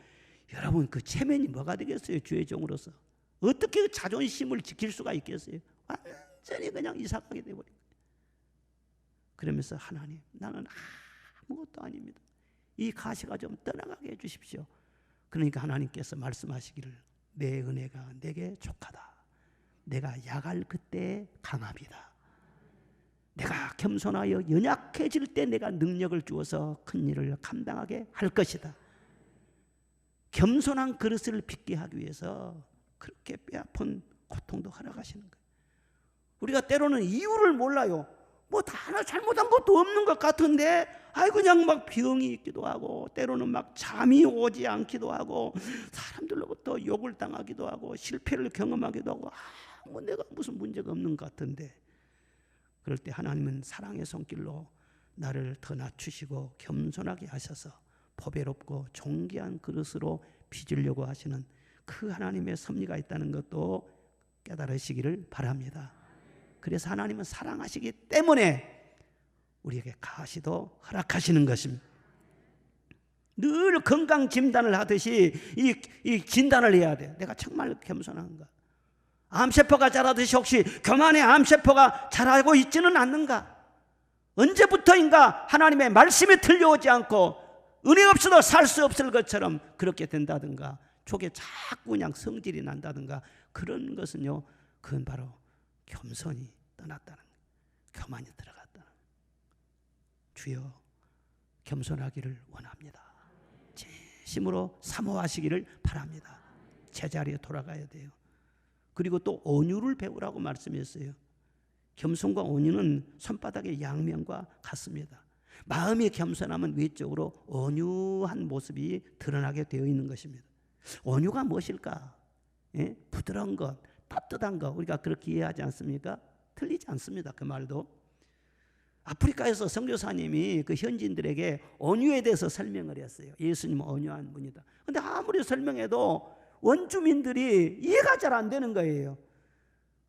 여러분 그 체면이 뭐가 되겠어요? 주의 종으로서 어떻게 자존심을 지킬 수가 있겠어요? 완전히 그냥 이상하게 돼버린 거예요. 그러면서 하나님 나는 아무것도 아닙니다. 이 가시가 좀 떠나가게 해주십시오. 그러니까 하나님께서 말씀하시기를 내 은혜가 내게 족하다. 내가 약할 그때 강함이다. 내가 겸손하여 연약해질 때 내가 능력을 주어서 큰 일을 감당하게 할 것이다. 겸손한 그릇을 빚게 하기 위해서 그렇게 뼈아픈 고통도 허락하시는 거예요. 우리가 때로는 이유를 몰라요. 뭐 다 하나 잘못한 것도 없는 것 같은데 그냥 막 병이 있기도 하고 때로는 막 잠이 오지 않기도 하고 사람들로부터 욕을 당하기도 하고 실패를 경험하기도 하고 뭐 내가 무슨 문제가 없는 것 같은데 그럴 때 하나님은 사랑의 손길로 나를 더 낮추시고 겸손하게 하셔서 보배롭고 존귀한 그릇으로 빚으려고 하시는 그 하나님의 섭리가 있다는 것도 깨달으시기를 바랍니다. 그래서 하나님은 사랑하시기 때문에 우리에게 가시도 허락하시는 것입니다. 늘 건강 진단을 하듯이 이 진단을 해야 돼. 내가 정말 겸손한가? 암세포가 자라듯이 혹시 교만의 암세포가 자라고 있지는 않는가? 언제부터인가 하나님의 말씀이 들려오지 않고 은혜 없어도 살 수 없을 것처럼 그렇게 된다든가 족에 자꾸 그냥 성질이 난다든가 그런 것은요 그건 바로 겸손이 떠났다는 거예요. 교만이 들어갔다는 거예요. 주여 겸손하기를 원합니다. 진심으로 사모하시기를 바랍니다. 제자리에 돌아가야 돼요. 그리고 또 온유를 배우라고 말씀했어요. 겸손과 온유는 손바닥의 양면과 같습니다. 마음이 겸손하면 외적으로 온유한 모습이 드러나게 되어 있는 것입니다. 온유가 무엇일까? 예? 부드러운 것, 따뜻한 것, 우리가 그렇게 이해하지 않습니까? 틀리지 않습니다. 그 말도. 아프리카에서 선교사님이 그 현지인들에게 온유에 대해서 설명을 했어요. 예수님은 온유한 분이다. 그런데 아무리 설명해도 원주민들이 이해가 잘 안 되는 거예요.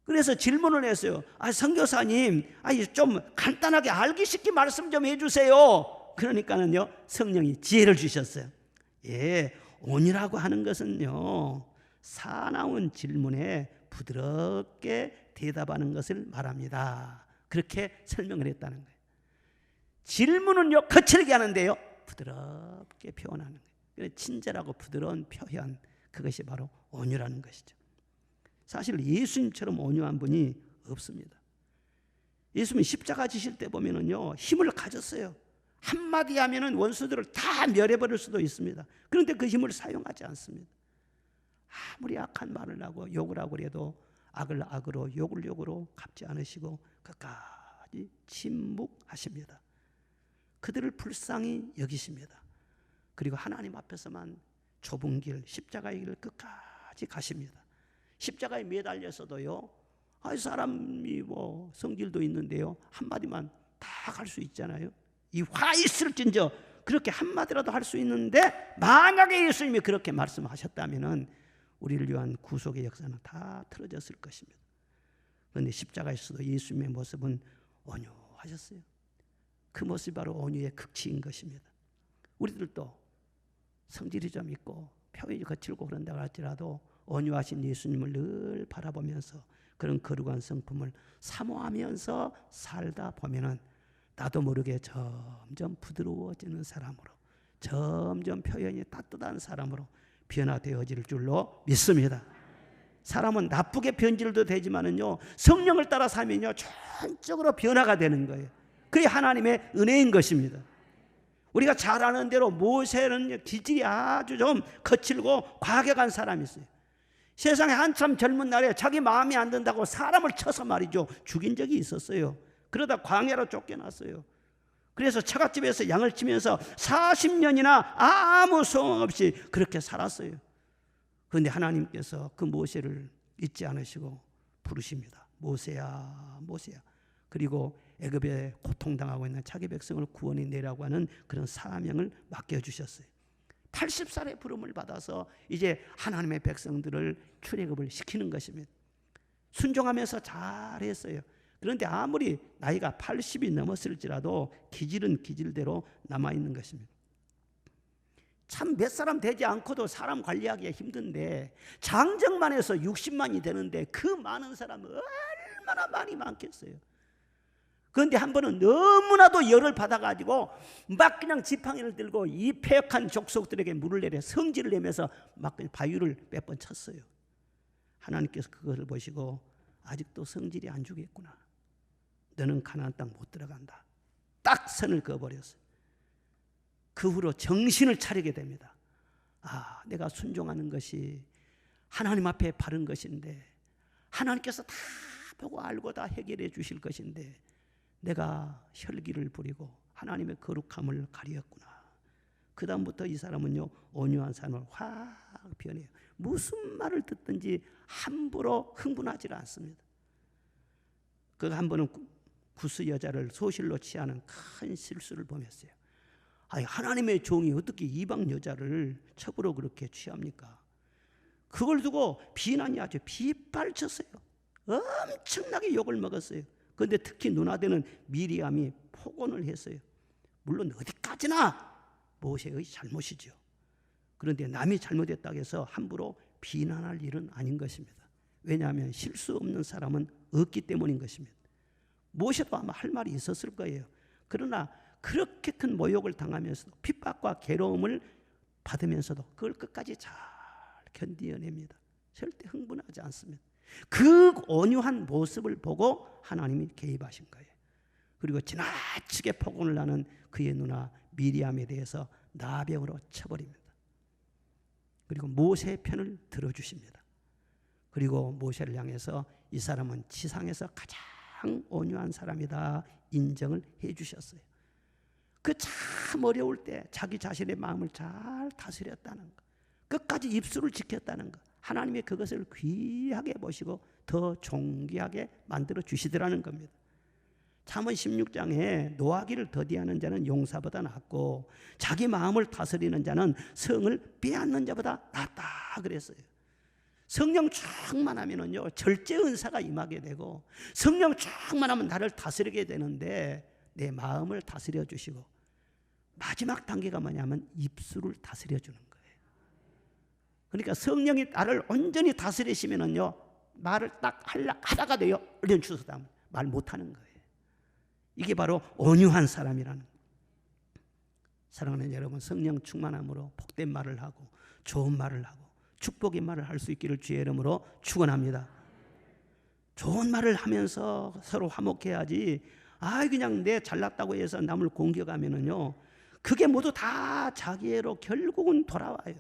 그래서 질문을 했어요. 선교사님, 좀 간단하게 알기 쉽게 말씀 좀 해주세요. 그러니까는요, 성령이 지혜를 주셨어요. 예, 온유라고 하는 것은요, 사나운 질문에 부드럽게 대답하는 것을 말합니다. 그렇게 설명을 했다는 거예요. 질문은요, 거칠게 하는데요, 부드럽게 표현하는 거예요. 친절하고 부드러운 표현, 그것이 바로 온유라는 것이죠. 사실 예수님처럼 온유한 분이 없습니다. 예수님이 십자가 지실 때 보면은요, 힘을 가졌어요. 한마디 하면은 원수들을 다 멸해버릴 수도 있습니다. 그런데 그 힘을 사용하지 않습니다. 아무리 악한 말을 하고 욕을 하고 그래도 악을 악으로 욕을 욕으로 갚지 않으시고 끝까지 침묵하십니다. 그들을 불쌍히 여기십니다. 그리고 하나님 앞에서만 좁은 길, 십자가의 길을 끝까지 가십니다. 십자가에 매달려서도요, 사람이 뭐 성질도 있는데요, 한마디만 다 갈 수 있잖아요. 이 화 있을진저 그렇게 한마디라도 할 수 있는데, 만약에 예수님이 그렇게 말씀하셨다면은 우리를 위한 구속의 역사는 다 틀어졌을 것입니다. 그런데 십자가에서도 예수님의 모습은 온유하셨어요. 그 모습이 바로 온유의 극치인 것입니다. 우리들도 성질이 좀 있고 표현이 거칠고 그런다고 할지라도 온유하신 예수님을 늘 바라보면서 그런 거룩한 성품을 사모하면서 살다 보면은 나도 모르게 점점 부드러워지는 사람으로, 점점 표현이 따뜻한 사람으로 변화되어질 줄로 믿습니다. 사람은 나쁘게 변질도 되지만은요, 성령을 따라 살면요, 전적으로 변화가 되는 거예요. 그게 하나님의 은혜인 것입니다. 우리가 잘 아는 대로 모세는 기질이 아주 좀 거칠고 과격한 사람이 있어요. 세상에 한참 젊은 날에 자기 마음에 안 든다고 사람을 쳐서 말이죠, 죽인 적이 있었어요. 그러다 광야로 쫓겨났어요. 그래서 처갓집에서 양을 치면서 40년이나 아무 소용 없이 그렇게 살았어요. 그런데 하나님께서 그 모세를 잊지 않으시고 부르십니다. 모세야, 모세야. 그리고 애굽에 고통당하고 있는 자기 백성을 구원해 내라고 하는 그런 사명을 맡겨주셨어요. 80살의 부름을 받아서 이제 하나님의 백성들을 출애굽을 시키는 것입니다. 순종하면서 잘했어요. 그런데 아무리 나이가 80이 넘었을지라도 기질은 기질대로 남아있는 것입니다. 참 몇 사람 되지 않고도 사람 관리하기가 힘든데 장정만 해서 60만이 되는데 그 많은 사람은 얼마나 많겠어요. 그런데 한 번은 너무나도 열을 받아가지고 막 그냥 지팡이를 들고 이 패역한 족속들에게 물을 내려 성질을 내면서 막 바위를 몇 번 쳤어요. 하나님께서 그것을 보시고 아직도 성질이 안 주겠구나. 너는 가나안 땅 못 들어간다. 딱 선을 그어버렸어요. 그 후로 정신을 차리게 됩니다. 내가 순종하는 것이 하나님 앞에 바른 것인데, 하나님께서 다 보고 알고 다 해결해 주실 것인데 내가 혈기를 부리고 하나님의 거룩함을 가리었구나. 그 다음부터 이 사람은요, 온유한 사람을 확 변해요. 무슨 말을 듣든지 함부로 흥분하지 않습니다. 그 한 번은 구스 여자를 소실로 취하는 큰 실수를 범했어요. 하나님의 종이 어떻게 이방 여자를 첩으로 그렇게 취합니까? 그걸 두고 비난이 아주 빗발쳤어요. 엄청나게 욕을 먹었어요. 그런데 특히 누나되는 미리암이 폭언을 했어요. 물론 어디까지나 모세의 잘못이죠. 그런데 남이 잘못했다고 해서 함부로 비난할 일은 아닌 것입니다. 왜냐하면 실수 없는 사람은 없기 때문인 것입니다. 모세도 아마 할 말이 있었을 거예요. 그러나 그렇게 큰 모욕을 당하면서도 핍박과 괴로움을 받으면서도 그걸 끝까지 잘 견디어냅니다. 절대 흥분하지 않습니다. 그 온유한 모습을 보고 하나님이 개입하신 거예요. 그리고 지나치게 폭언을 하는 그의 누나 미리암에 대해서 나병으로 쳐버립니다. 그리고 모세의 편을 들어주십니다. 그리고 모세를 향해서 이 사람은 지상에서 가장 가장 온유한 사람이다 인정을 해 주셨어요. 그 참 어려울 때 자기 자신의 마음을 잘 다스렸다는 것, 끝까지 입술을 지켰다는 것, 하나님이 그것을 귀하게 보시고 더 존귀하게 만들어 주시더라는 겁니다. 잠언 16장에 노하기를 더디하는 자는 용사보다 낫고 자기 마음을 다스리는 자는 성을 빼앗는 자보다 낫다 그랬어요. 성령 충만하면은요 절제 은사가 임하게 되고, 성령 충만하면 나를 다스리게 되는데 내 마음을 다스려 주시고, 마지막 단계가 뭐냐면 입술을 다스려 주는 거예요. 그러니까 성령이 나를 온전히 다스리시면은요 말을 딱 하다가 돼요 얼른 주워다 말 못하는 거예요. 이게 바로 온유한 사람이라는 거예요. 사랑하는 여러분, 성령 충만함으로 복된 말을 하고 좋은 말을 하고 축복의 말을 할 수 있기를 주의 이름으로 축원합니다. 좋은 말을 하면서 서로 화목해야지, 그냥 내 잘났다고 해서 남을 공격하면은요 그게 모두 다 자기애로 결국은 돌아와요.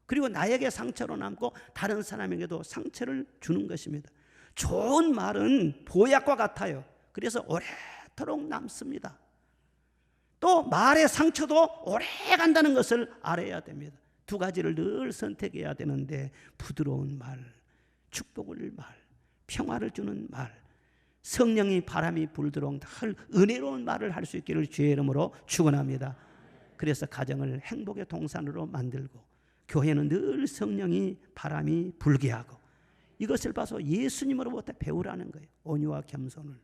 그리고 나에게 상처로 남고 다른 사람에게도 상처를 주는 것입니다. 좋은 말은 보약과 같아요. 그래서 오래도록 남습니다. 또 말의 상처도 오래 간다는 것을 알아야 됩니다. 두 가지를 늘 선택해야 되는데, 부드러운 말, 축복을 말, 평화를 주는 말, 성령이 바람이 불도록 늘 은혜로운 말을 할 수 있기를 주의 이름으로 축원합니다. 그래서 가정을 행복의 동산으로 만들고, 교회는 늘 성령이 바람이 불게 하고, 이것을 봐서 예수님으로부터 배우라는 거예요. 온유와 겸손을.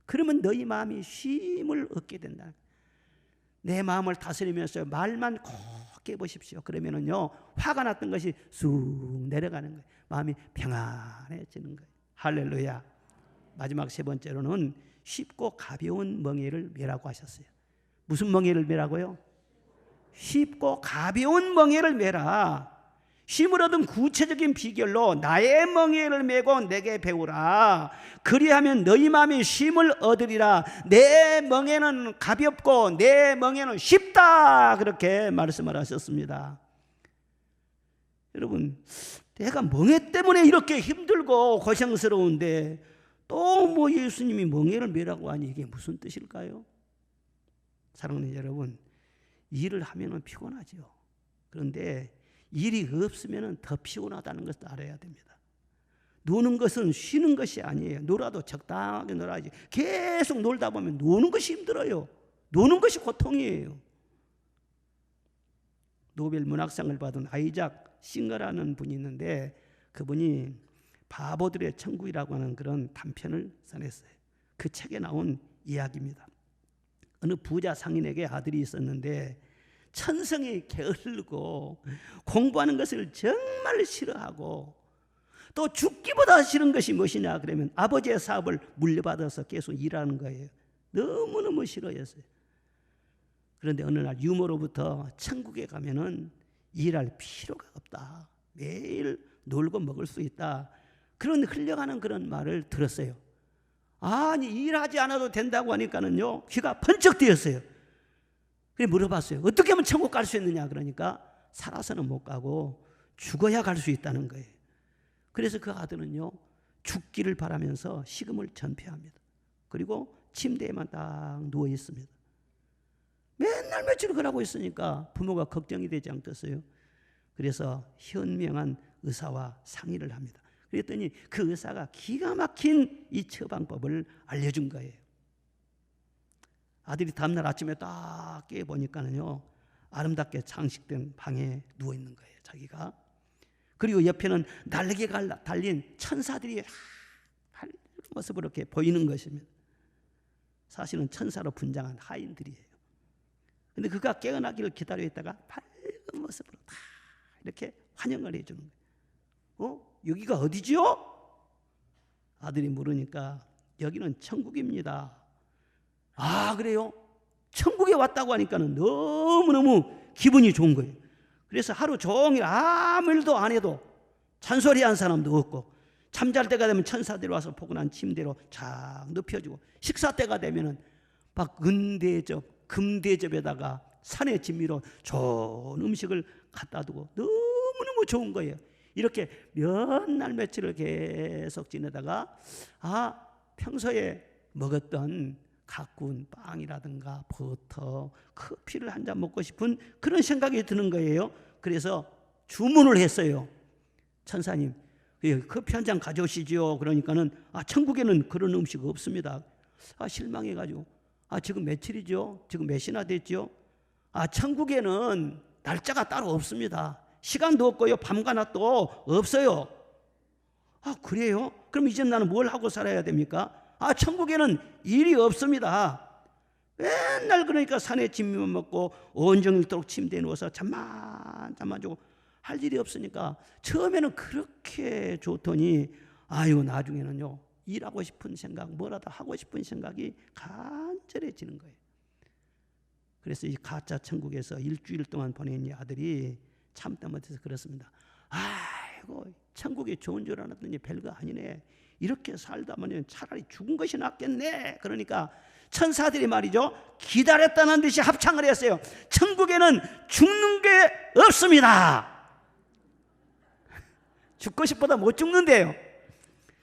그러면 너희 마음이 쉼을 얻게 된다. 내 마음을 다스리면서 말만 곱게 보십시오. 그러면은요 화가 났던 것이 쑥 내려가는 거예요. 마음이 평안해지는 거예요. 할렐루야. 마지막 세 번째로는 쉽고 가벼운 멍에를 메라고 하셨어요. 무슨 멍에를 메라고요? 쉽고 가벼운 멍에를 메라. 쉼을 얻은 구체적인 비결로 나의 멍에를 메고 내게 배우라. 그리하면 너희 마음이 쉼을 얻으리라. 내 멍에는 가볍고 내 멍에는 쉽다. 그렇게 말씀을 하셨습니다. 여러분, 내가 멍에 때문에 이렇게 힘들고 고생스러운데 또 뭐 예수님이 멍에를 메라고 하니 이게 무슨 뜻일까요? 사랑하는 여러분, 일을 하면 피곤하죠. 그런데 일이 없으면 더 피곤하다는 것도 알아야 됩니다. 노는 것은 쉬는 것이 아니에요. 놀아도 적당하게 놀아야지. 계속 놀다 보면 노는 것이 힘들어요. 노는 것이 고통이에요. 노벨 문학상을 받은 아이작 싱거라는 분이 있는데, 그분이 바보들의 천국이라고 하는 그런 단편을 써냈어요. 그 책에 나온 이야기입니다. 어느 부자 상인에게 아들이 있었는데 천성이 게을르고 공부하는 것을 정말 싫어하고, 또 죽기보다 싫은 것이 무엇이냐 그러면 아버지의 사업을 물려받아서 계속 일하는 거예요. 너무너무 싫어했어요. 그런데 어느 날 유모로부터 천국에 가면은 일할 필요가 없다. 매일 놀고 먹을 수 있다. 그런 흘려가는 그런 말을 들었어요. 아니 일하지 않아도 된다고 하니까는요 귀가 번쩍 뜨였어요. 그래 물어봤어요. 어떻게 하면 천국 갈 수 있느냐 그러니까 살아서는 못 가고 죽어야 갈 수 있다는 거예요. 그래서 그 아들은요 죽기를 바라면서 식음을 전폐합니다. 그리고 침대에만 딱 누워 있습니다. 맨날 며칠 그러고 있으니까 부모가 걱정이 되지 않겠어요? 그래서 현명한 의사와 상의를 합니다. 그랬더니 그 의사가 기가 막힌 이 처방법을 알려준 거예요. 아들이 다음날 아침에 딱 깨보니까는요 아름답게 장식된 방에 누워 있는 거예요, 자기가. 그리고 옆에는 날개가 달린 천사들이 달린 모습으로 이렇게 보이는 것입니다. 사실은 천사로 분장한 하인들이에요. 근데 그가 깨어나기를 기다려 있다가 밝은 모습으로 다 이렇게 환영을 해주는 거예요. 여기가 어디지요? 아들이 물으니까 여기는 천국입니다. 아 그래요? 천국에 왔다고 하니까는 너무너무 기분이 좋은 거예요. 그래서 하루 종일 아무 일도 안 해도 잔소리한 사람도 없고, 잠잘 때가 되면 천사들이 와서 포근한 침대로 쫙 눕혀주고, 식사 때가 되면은 막 은대접, 금대접에다가 산의 진미로 좋은 음식을 갖다 두고 너무너무 좋은 거예요. 이렇게 몇 날 며칠을 계속 지내다가 평소에 먹었던 가꾼 빵이라든가 버터, 커피를 한 잔 먹고 싶은 그런 생각이 드는 거예요. 그래서 주문을 했어요. 천사님, 커피 한 잔 가져오시죠. 그러니까는 천국에는 그런 음식 없습니다. 실망해가지고 지금 며칠이죠? 지금 몇 시나 됐죠? 천국에는 날짜가 따로 없습니다. 시간도 없고요, 밤과 낮도 없어요. 그래요? 그럼 이제 나는 뭘 하고 살아야 됩니까? 천국에는 일이 없습니다. 맨날 그러니까 산에 짐만 먹고 온종일도록 침대에 누워서 잠만 자고 할 일이 없으니까 처음에는 그렇게 좋더니 나중에는요, 일하고 싶은 생각, 뭐라도 하고 싶은 생각이 간절해지는 거예요. 그래서 이 가짜 천국에서 일주일 동안 보낸 이 아들이 참다 못해서 그렇습니다. 천국이 좋은 줄 알았더니 별거 아니네. 이렇게 살다면 차라리 죽은 것이 낫겠네. 그러니까 천사들이 말이죠, 기다렸다는 듯이 합창을 했어요. 천국에는 죽는 게 없습니다. 죽고 싶어도 못 죽는데요.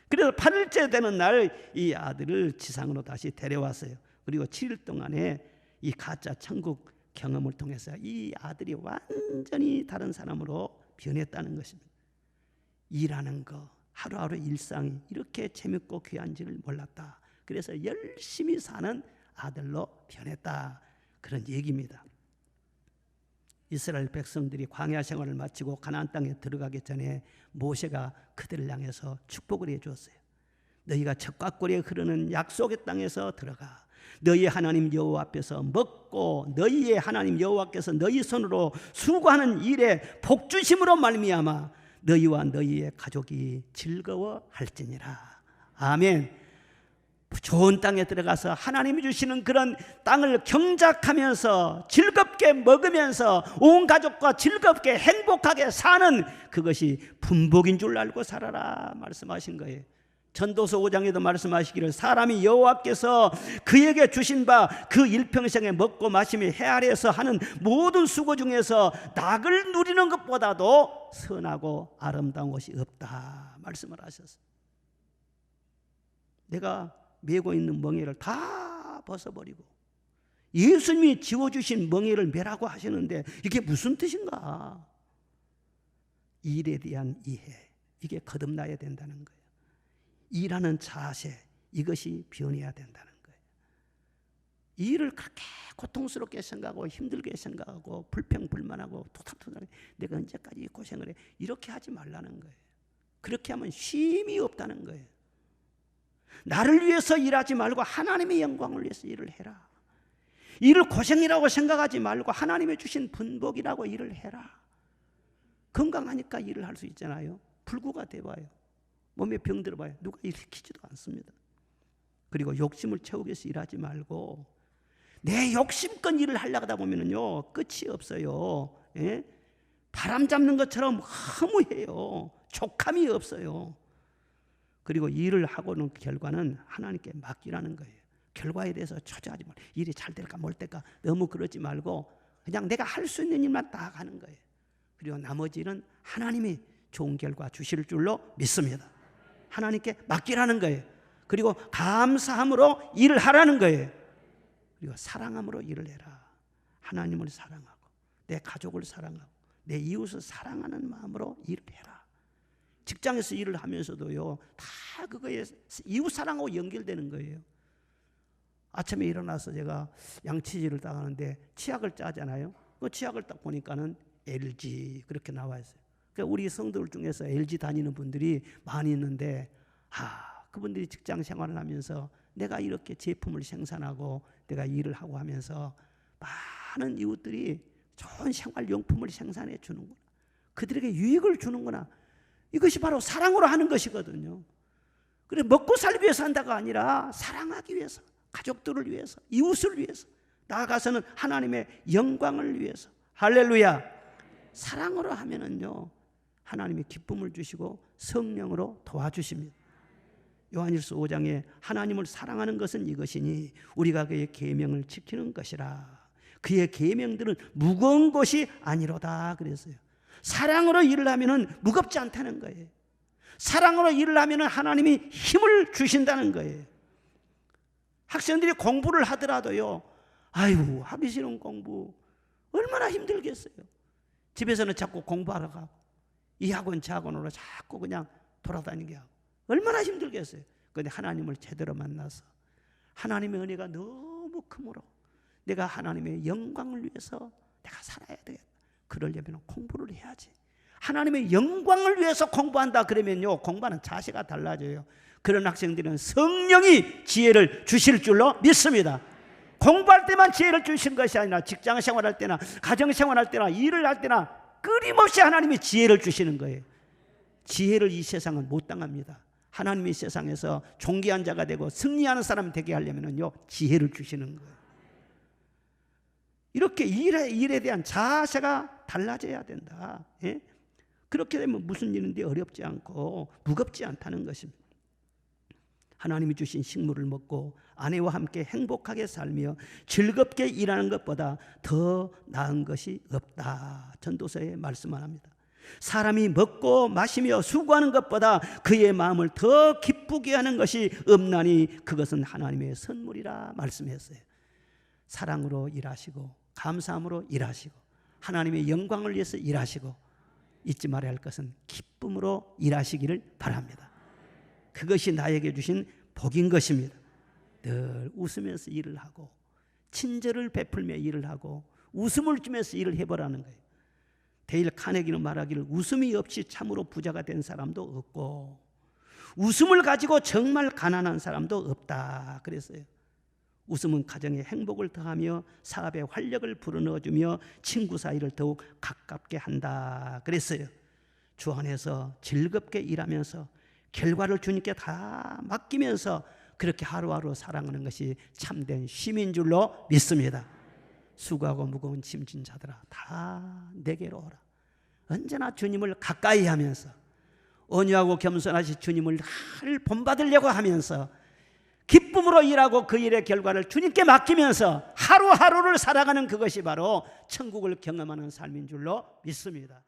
그래서 8일째 되는 날 이 아들을 지상으로 다시 데려왔어요. 그리고 7일 동안에 이 가짜 천국 경험을 통해서 이 아들이 완전히 다른 사람으로 변했다는 것입니다. 일하는 거, 하루하루 일상이 이렇게 재밌고 귀한 줄을 몰랐다. 그래서 열심히 사는 아들로 변했다. 그런 얘기입니다. 이스라엘 백성들이 광야 생활을 마치고 가나안 땅에 들어가기 전에 모세가 그들을 향해서 축복을 해주었어요. 너희가 적과골에 흐르는 약속의 땅에서 들어가 너희 하나님 여호와 앞에서 먹고 너희의 하나님 여호와께서 너희 손으로 수고하는 일에 복주심으로 말미암아 너희와 너희의 가족이 즐거워할지니라. 아멘. 좋은 땅에 들어가서 하나님이 주시는 그런 땅을 경작하면서 즐겁게 먹으면서 온 가족과 즐겁게 행복하게 사는 그것이 분복인 줄 알고 살아라 말씀하신 거예요. 전도서 5장에도 말씀하시기를 사람이 여호와께서 그에게 주신 바 그 일평생에 먹고 마시며 해 아래에서 하는 모든 수고 중에서 낙을 누리는 것보다도 선하고 아름다운 것이 없다 말씀을 하셨어요. 내가 메고 있는 멍에를 다 벗어버리고 예수님이 지워주신 멍에를 메라고 하시는데 이게 무슨 뜻인가? 일에 대한 이해, 이게 거듭나야 된다는 거예요. 일하는 자세, 이것이 변해야 된다는 거예요. 일을 그렇게 고통스럽게 생각하고 힘들게 생각하고 불평불만하고 토닥토닥 내가 언제까지 고생을 해, 이렇게 하지 말라는 거예요. 그렇게 하면 쉼이 없다는 거예요. 나를 위해서 일하지 말고 하나님의 영광을 위해서 일을 해라. 일을 고생이라고 생각하지 말고 하나님의 주신 분복이라고 일을 해라. 건강하니까 일을 할 수 있잖아요. 불구가 돼봐요. 몸에 병 들어봐요. 누가 일으키지도 않습니다. 그리고 욕심을 채우기 위해서 일하지 말고 내 욕심껏 일을 하려고 하다 보면요 끝이 없어요. 예? 바람 잡는 것처럼 허무해요. 족함이 없어요. 그리고 일을 하고는 결과는 하나님께 맡기라는 거예요. 결과에 대해서 초조하지 말고 일이 잘 될까 뭘 될까 너무 그러지 말고 그냥 내가 할 수 있는 일만 딱 하는 거예요. 그리고 나머지 일은 하나님이 좋은 결과 주실 줄로 믿습니다. 하나님께 맡기라는 거예요. 그리고 감사함으로 일을 하라는 거예요. 그리고 사랑함으로 일을 해라. 하나님을 사랑하고 내 가족을 사랑하고 내 이웃을 사랑하는 마음으로 일을 해라. 직장에서 일을 하면서도요 다 그거에 이웃 사랑하고 연결되는 거예요. 아침에 일어나서 제가 양치질을 딱 하는데 치약을 짜잖아요. 그 치약을 딱 보니까는 LG 그렇게 나와 있어요. 그러니까 우리 성도들 중에서 LG 다니는 분들이 많이 있는데 그분들이 직장 생활을 하면서 내가 이렇게 제품을 생산하고 내가 일을 하고 하면서 많은 이웃들이 좋은 생활용품을 생산해 주는구나. 그들에게 유익을 주는구나. 이것이 바로 사랑으로 하는 것이거든요. 그래 먹고 살기 위해서 한다가 아니라 사랑하기 위해서, 가족들을 위해서, 이웃을 위해서, 나아가서는 하나님의 영광을 위해서. 할렐루야. 사랑으로 하면은요 하나님이 기쁨을 주시고 성령으로 도와주십니다. 요한일서 5장에 하나님을 사랑하는 것은 이것이니 우리가 그의 계명을 지키는 것이라. 그의 계명들은 무거운 것이 아니로다 그랬어요. 사랑으로 일을 하면은 무겁지 않다는 거예요. 사랑으로 일을 하면은 하나님이 힘을 주신다는 거예요. 학생들이 공부를 하더라도요, 아이고 하기 싫은 공부 얼마나 힘들겠어요. 집에서는 자꾸 공부하러 가고 이 학원 저 학원으로 자꾸 그냥 돌아다니게 하고 얼마나 힘들겠어요. 그런데 하나님을 제대로 만나서 하나님의 은혜가 너무 크므로 내가 하나님의 영광을 위해서 내가 살아야 되겠다. 그러려면 공부를 해야지. 하나님의 영광을 위해서 공부한다 그러면요, 공부하는 자세가 달라져요. 그런 학생들은 성령이 지혜를 주실 줄로 믿습니다. 공부할 때만 지혜를 주신 것이 아니라 직장 생활할 때나 가정 생활할 때나 일을 할 때나 끊임없이 하나님이 지혜를 주시는 거예요. 지혜를 이 세상은 못 당합니다. 하나님이 세상에서 존귀한 자가 되고 승리하는 사람 되게 하려면요, 지혜를 주시는 거예요. 이렇게 일에 대한 자세가 달라져야 된다. 예? 그렇게 되면 무슨 일인데 어렵지 않고 무겁지 않다는 것입니다. 하나님이 주신 식물을 먹고 아내와 함께 행복하게 살며 즐겁게 일하는 것보다 더 나은 것이 없다. 전도서에 말씀을 합니다. 사람이 먹고 마시며 수고하는 것보다 그의 마음을 더 기쁘게 하는 것이 없나니 그것은 하나님의 선물이라 말씀했어요. 사랑으로 일하시고 감사함으로 일하시고 하나님의 영광을 위해서 일하시고 잊지 말아야 할 것은 기쁨으로 일하시기를 바랍니다. 그것이 나에게 주신 복인 것입니다. 늘 웃으면서 일을 하고 친절을 베풀며 일을 하고 웃음을 주면서 일을 해보라는 거예요. 데일 카네기는 말하기를 웃음이 없이 참으로 부자가 된 사람도 없고 웃음을 가지고 정말 가난한 사람도 없다 그랬어요. 웃음은 가정에 행복을 더하며 사업에 활력을 불어넣어주며 친구 사이를 더욱 가깝게 한다 그랬어요. 주 안에서 즐겁게 일하면서 결과를 주님께 다 맡기면서 그렇게 하루하루 살아가는 것이 참된 쉼인 줄로 믿습니다. 수고하고 무거운 짐진 자들아 다 내게로 오라. 언제나 주님을 가까이 하면서 온유하고 겸손하신 주님을 늘 본받으려고 하면서 기쁨으로 일하고 그 일의 결과를 주님께 맡기면서 하루하루를 살아가는 그것이 바로 천국을 경험하는 삶인 줄로 믿습니다.